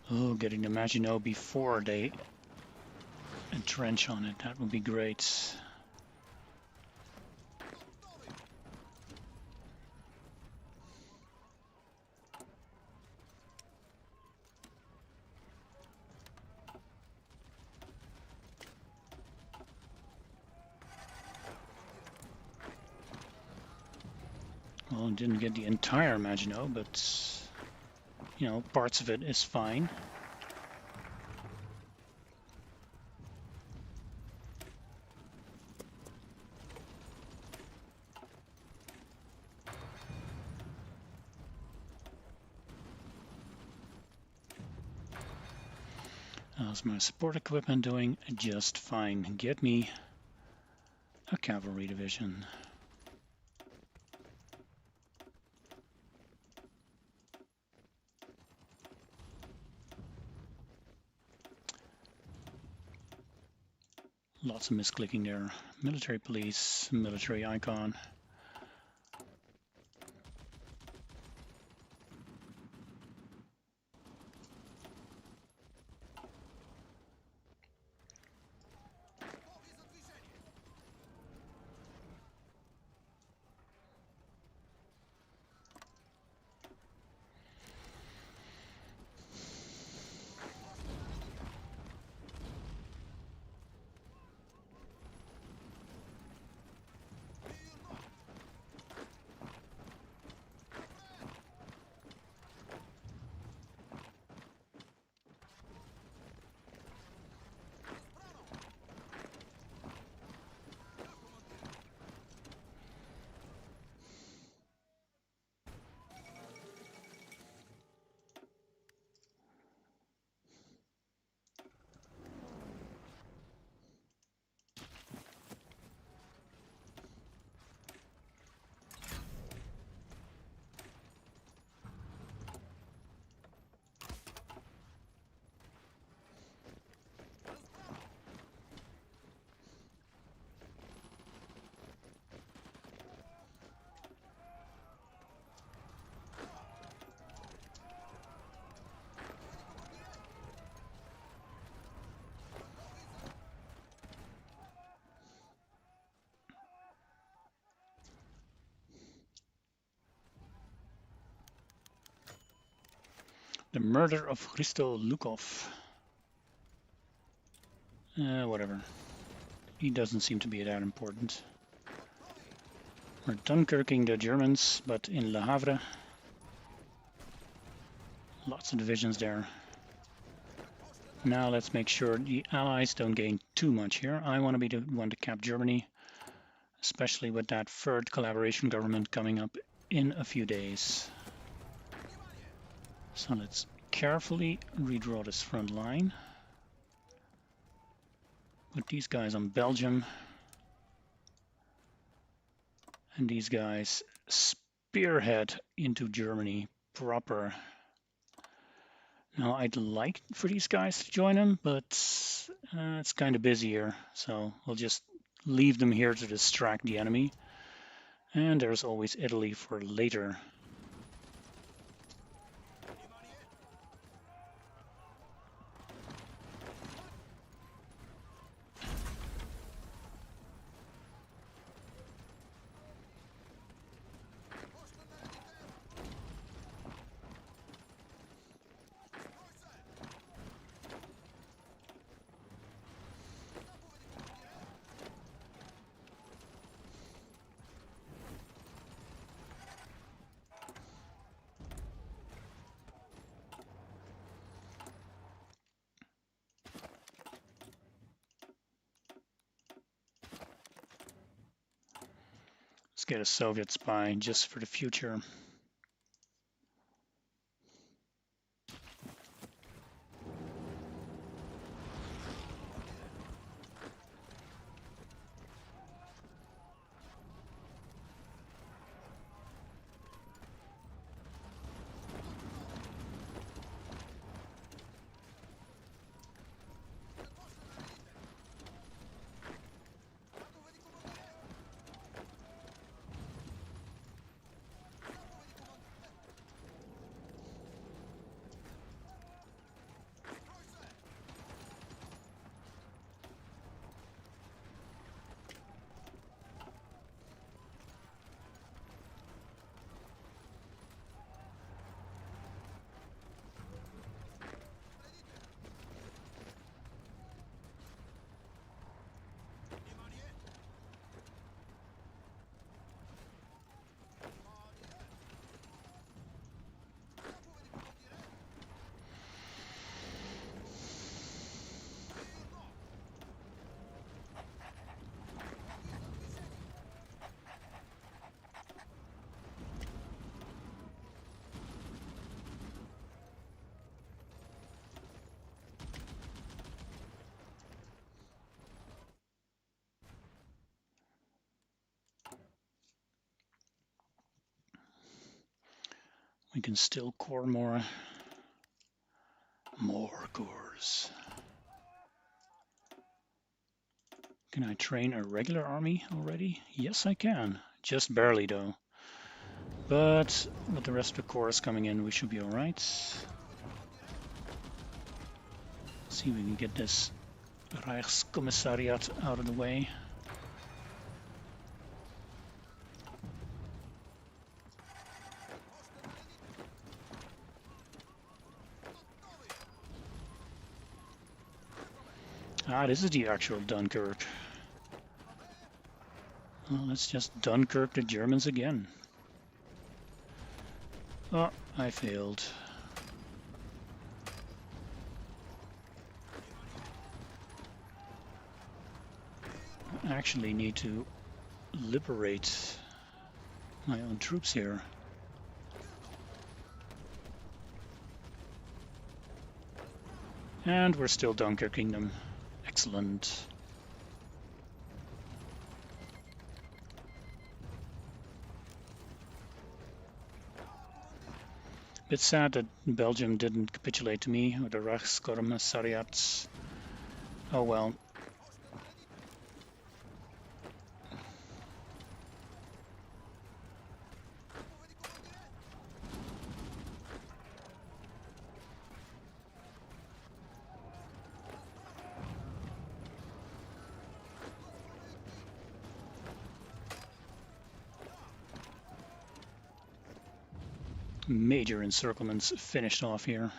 Oh, getting the Maginot before they entrench on it, that would be great. Well, didn't get the entire Maginot, but you know, parts of it is fine. How's my support equipment doing? Just fine. Get me a cavalry division. Lots of misclicking there. Military police, military icon. The murder of Hristo Lukov. Whatever. He doesn't seem to be that important. We're Dunkirking the Germans, but in Le Havre. Lots of divisions there. Now let's make sure the Allies don't gain too much here. I want to be the one to cap Germany, especially with that third collaboration government coming up in a few days. So let's carefully redraw this front line. Put these guys on Belgium. And these guys spearhead into Germany proper. Now I'd like for these guys to join them, but it's kind of busy here. So we'll just leave them here to distract the enemy. And there's always Italy for later. Let's get a Soviet spy just for the future. We can still core more. More cores. Can I train a regular army already? Yes, I can. Just barely, though. But with the rest of the cores coming in, we should be all right. See if we can get this Reichskommissariat out of the way. Ah, this is the actual Dunkirk. Well, let's just Dunkirk the Germans again. Oh, I failed. I actually need to liberate my own troops here. And we're still Dunkirking them. Excellent. Bit sad that Belgium didn't capitulate to me, or the Reichskommissariats. Oh well. Major encirclements finished off here.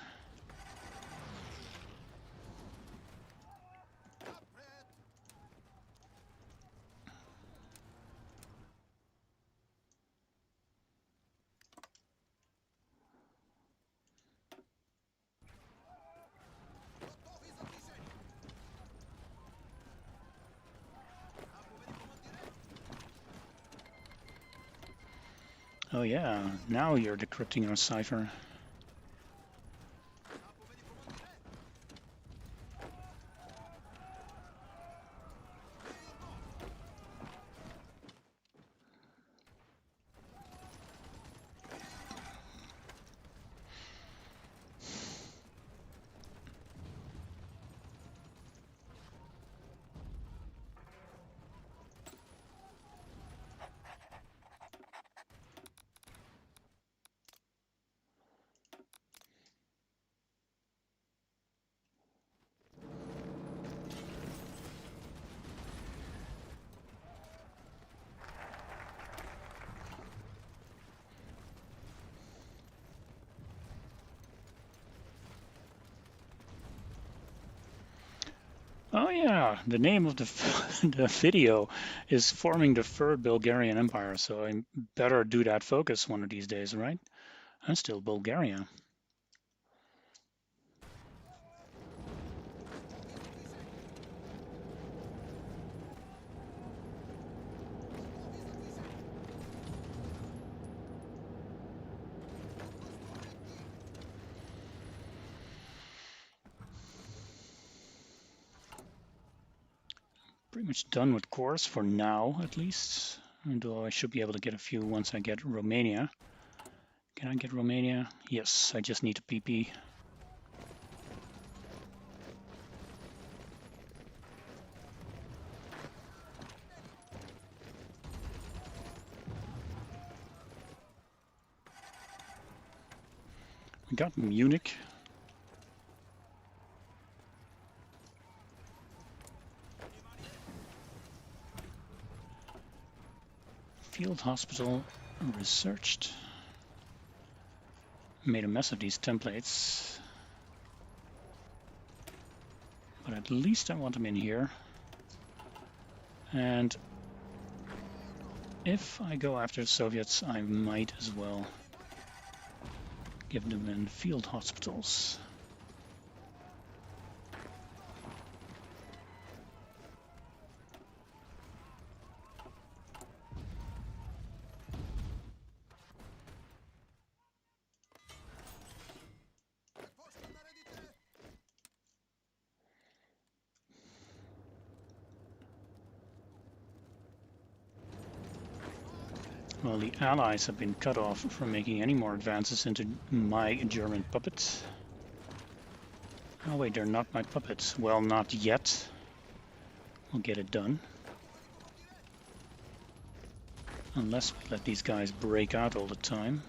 Oh yeah, now you're decrypting our cipher. Oh yeah, the name of the the video is Forming the Third Bulgarian Empire, so I better do that focus one of these days, right? I'm still Bulgaria. Pretty much done with cores for now, at least. Although I should be able to get a few once I get Romania. Can I get Romania? Yes, I just need a PP. We got Munich. Field hospital researched. Made a mess of these templates. But at least I want them in here. And if I go after the Soviets, I might as well give them in field hospitals. Well, the Allies have been cut off from making any more advances into my German puppets. Oh wait, they're not my puppets. Well, not yet. We'll get it done. Unless we let these guys break out all the time.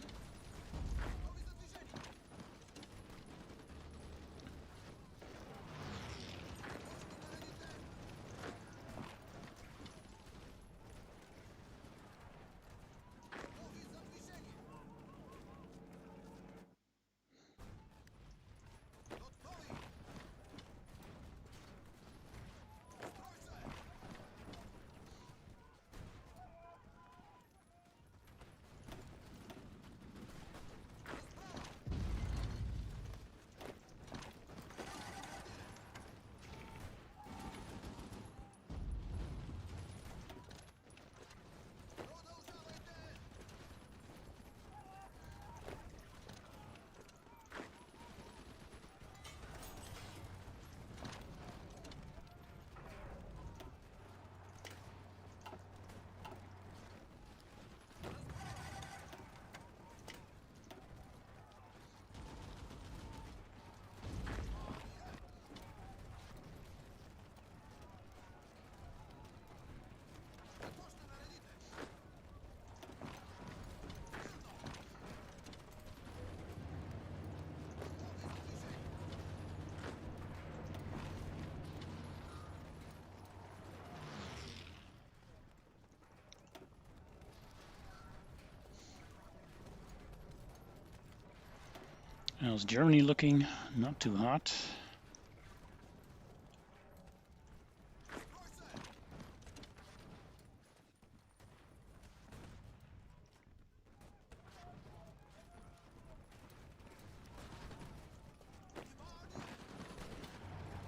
How's Germany looking? Not too hot.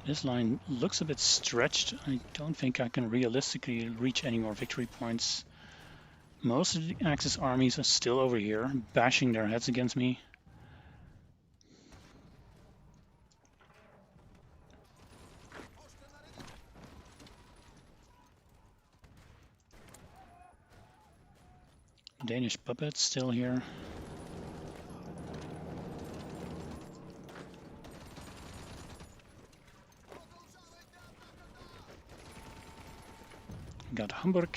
This line looks a bit stretched. I don't think I can realistically reach any more victory points. Most of the Axis armies are still over here, bashing their heads against me. Danish puppets still here. Got Hamburg.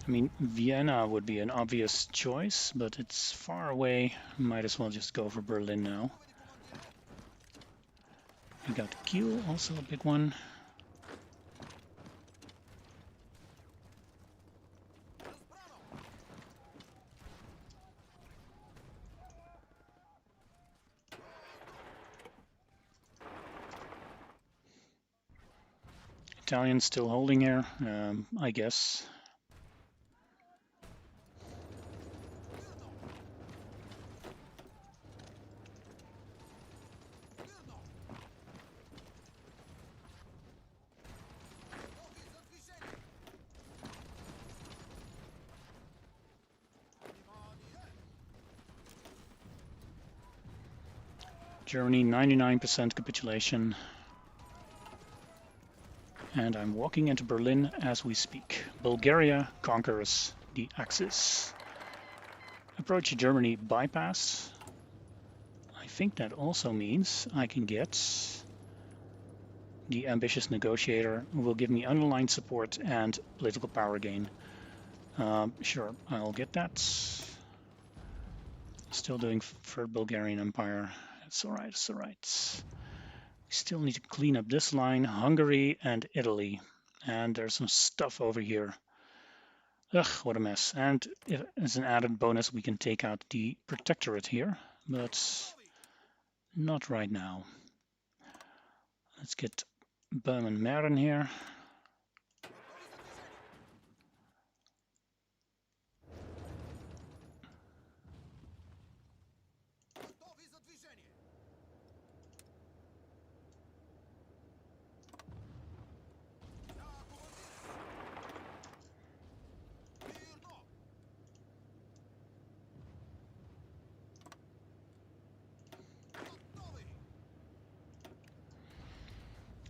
I mean, Vienna would be an obvious choice, but it's far away. Might as well just go for Berlin now. We got Kiel, also a big one. Italians still holding here, I guess. Germany, 99% capitulation. And I'm walking into Berlin as we speak. Bulgaria conquers the Axis. Approach Germany bypass. I think that also means I can get the ambitious negotiator, who will give me underlying support and political power gain. Sure, I'll get that. Still doing for Bulgarian Empire. It's alright, it's alright. We still need to clean up this line, Hungary and Italy. And there's some stuff over here. Ugh, what a mess. And as an added bonus, we can take out the protectorate here, but not right now. Let's get Böhmen and Mähren here.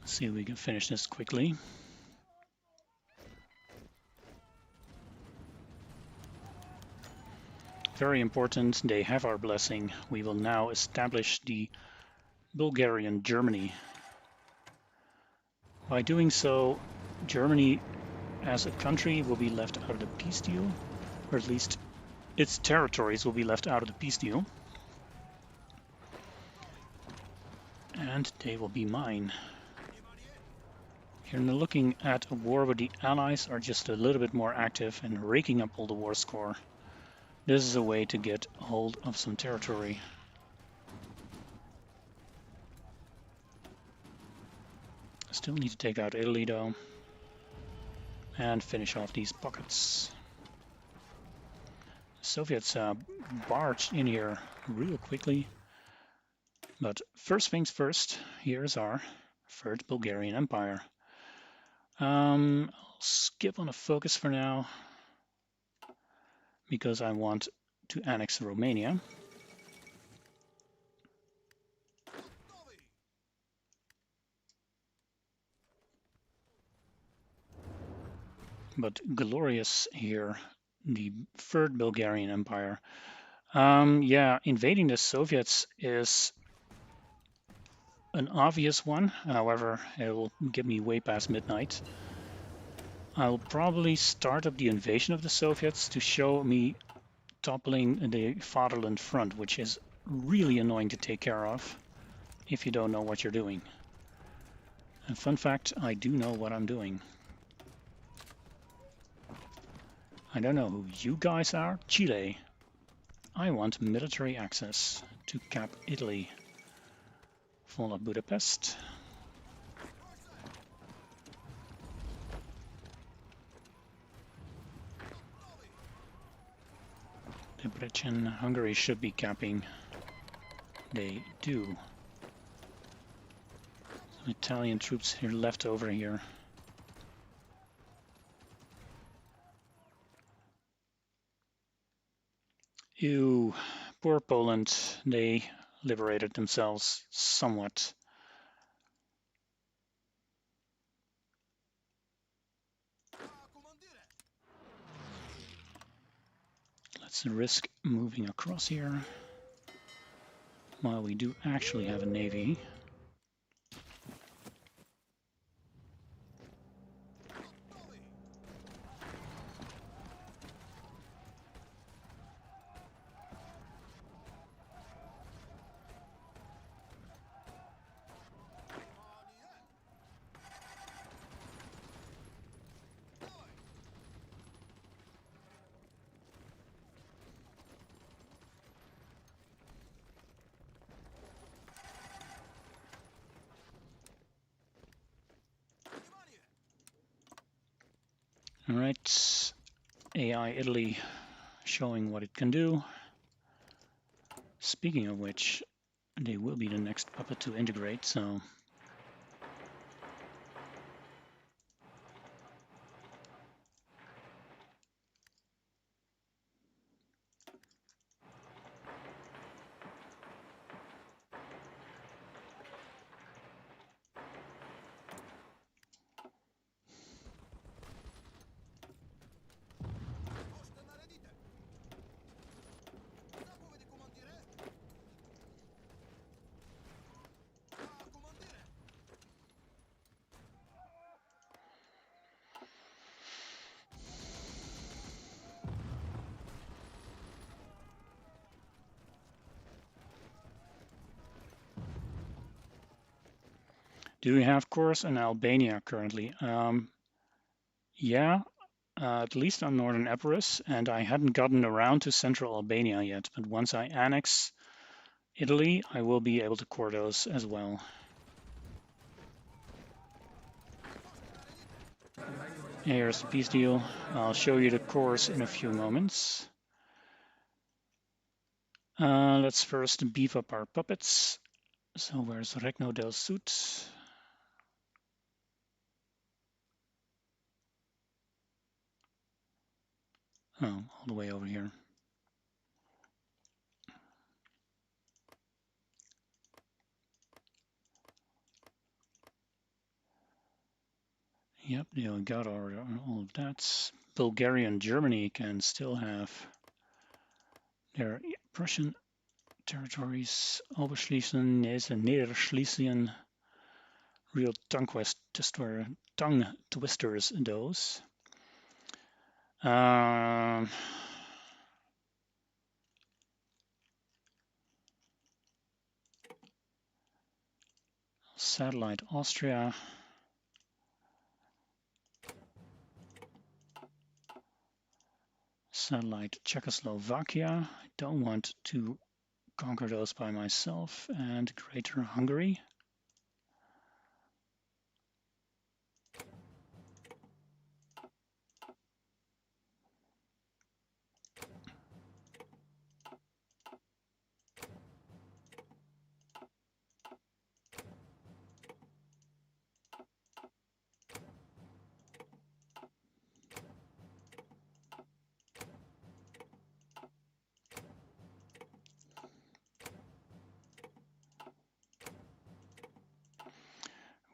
See if we can finish this quickly. Very important, they have our blessing. We will now establish the Bulgarian Germany. By doing so, Germany as a country will be left out of the peace deal, or at least its territories will be left out of the peace deal. And they will be mine. Here, looking at a war where the allies are just a little bit more active and raking up all the war score. This is a way to get hold of some territory. Still need to take out Italy though. And finish off these pockets. Soviets barged in here real quickly. But first things first, here's our Third Bulgarian Empire. I'll skip on a focus for now because I want to annex Romania. But glorious here, the Third Bulgarian Empire. Yeah, invading the Soviets is an obvious one. However, it will get me way past midnight. I'll probably start up the invasion of the Soviets to show me toppling the Fatherland Front, which is really annoying to take care of if you don't know what you're doing. And fun fact, I do know what I'm doing. I don't know who you guys are. Chile. I want military access to cap Italy. Fall of Budapest. Debrecen, Hungary should be capping. They do. Some Italian troops here left over here. Ew, poor Poland. They liberated themselves somewhat. Let's risk moving across here. While we do actually have a navy. All right, AI Italy showing what it can do. Speaking of which, they will be the next puppet to integrate, so do we have course in Albania currently? Yeah, at least on northern Epirus, and I hadn't gotten around to central Albania yet, but once I annex Italy, I will be able to core those as well. Here's the peace deal. I'll show you the course in a few moments. Let's first beef up our puppets. So where's Regno del Sud? Oh, all the way over here. Yep, they got all of that. Bulgaria and Germany can still have There, Prussian territories, Oberschlesien, Niederschlesien, real tongue twisters, those. Satellite Austria. Satellite Czechoslovakia. I don't want to conquer those by myself. And Greater Hungary.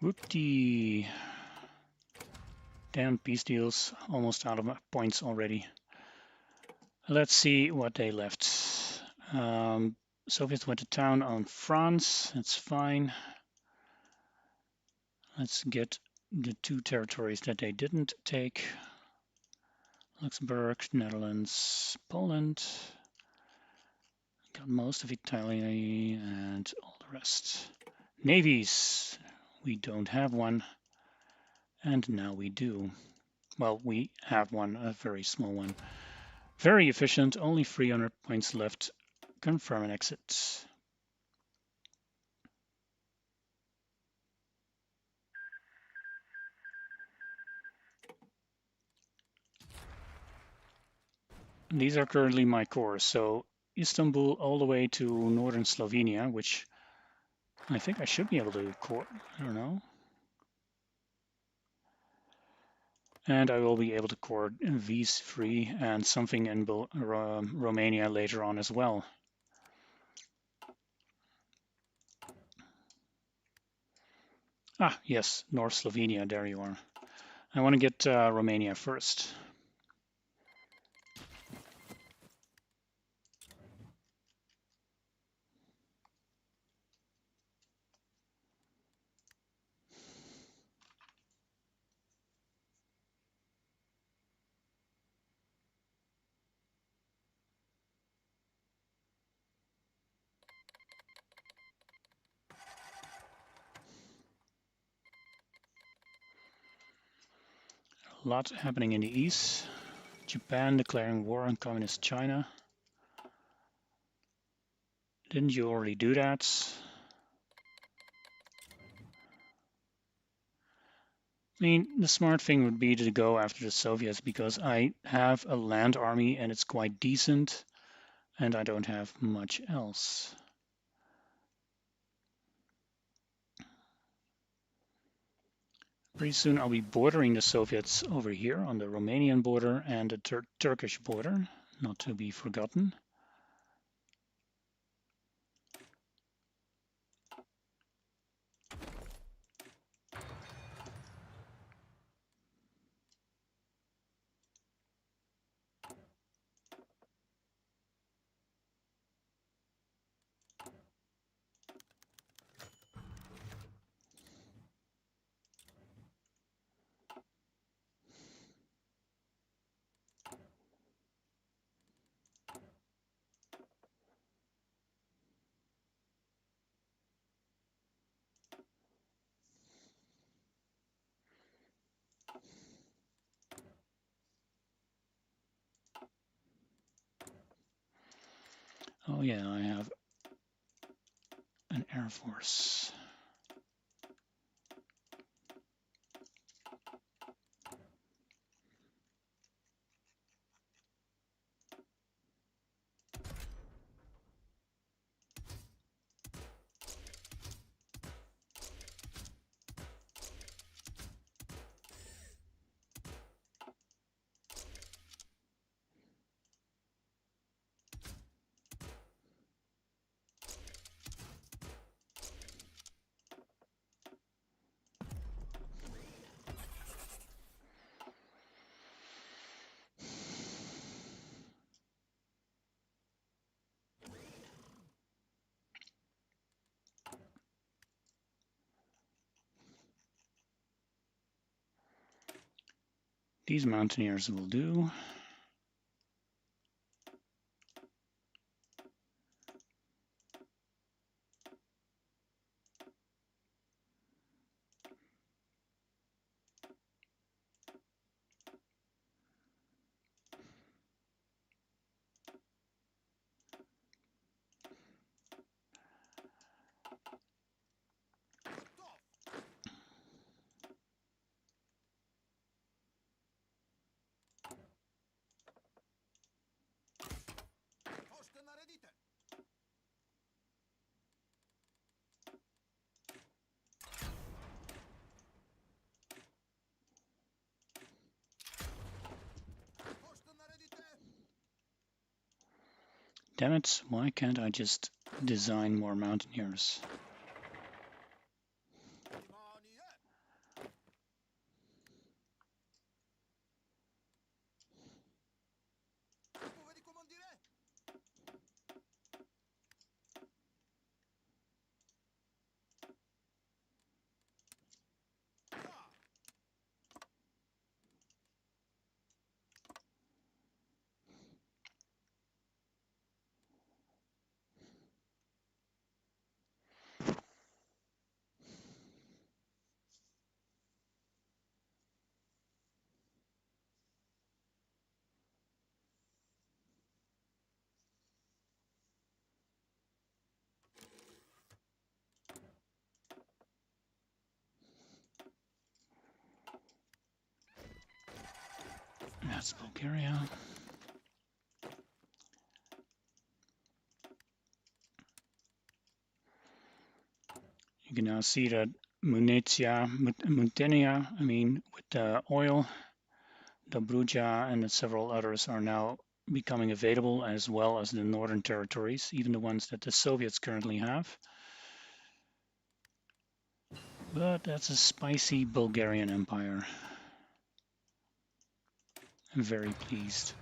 Whoopty. Damn, peace deals almost out of my points already. Let's see what they left. Soviets went to town on France. That's fine. Let's get the 2 territories that they didn't take. Luxembourg, Netherlands, Poland. Got most of Italy and all the rest. Navies. We don't have one. And now we do. Well, we have one, a very small one. Very efficient, only 300 points left. Confirm and exit. These are currently my cores, so Istanbul all the way to northern Slovenia, which I think I should be able to core, I don't know. And I will be able to core these 3 and something in Romania later on as well. Ah, yes, North Slovenia, there you are. I want to get Romania first. A lot happening in the east. Japan declaring war on communist China. Didn't you already do that? I mean, the smart thing would be to go after the Soviets because I have a land army and it's quite decent and I don't have much else. Pretty soon I'll be bordering the Soviets over here on the Romanian border and the Turkish border, not to be forgotten. Oh yeah, I have an Air Force. These mountaineers will do. Damn it, why can't I just design more mountaineers? That's Bulgaria. You can now see that Muntenia, I mean, with the oil, Dobruja and several others are now becoming available, as well as the northern territories, even the ones that the Soviets currently have. But that's a spicy Bulgarian empire. I'm very pleased.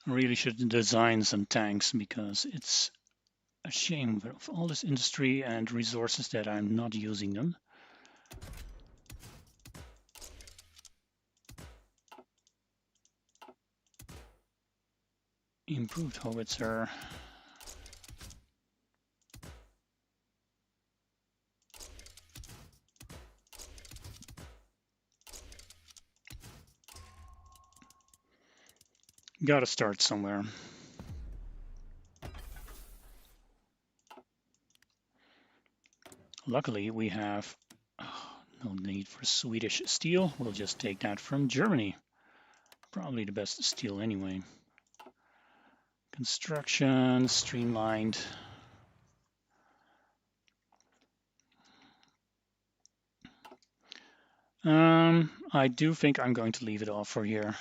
I really should design some tanks because it's a shame of all this industry and resources that I'm not using them. Improved howitzer. Gotta start somewhere. Luckily, we have no need for Swedish steel. We'll just take that from Germany. Probably the best steel anyway. Construction, streamlined. I do think I'm going to leave it off for here.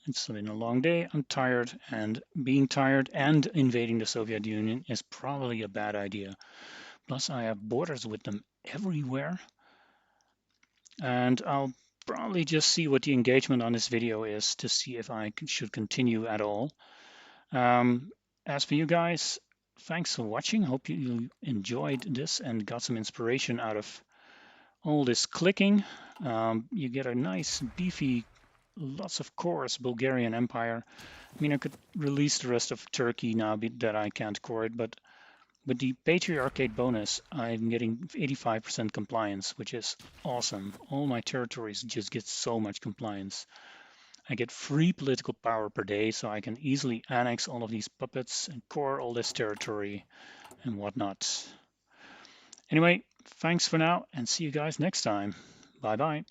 It's been a long day. I'm tired, and being tired and invading the Soviet Union is probably a bad idea. Plus, I have borders with them everywhere. And I'll probably just see what the engagement on this video is to see if I should continue at all. As for you guys, thanks for watching. Hope you enjoyed this and got some inspiration out of all this clicking. You get a nice, beefy, lots of cores Bulgarian Empire. I mean, I could release the rest of Turkey now that I can't core it, but with the Patriarchate bonus, I'm getting 85% compliance, which is awesome. All my territories just get so much compliance. I get free political power per day, so I can easily annex all of these puppets and core all this territory and whatnot. Anyway, thanks for now, and see you guys next time. Bye-bye.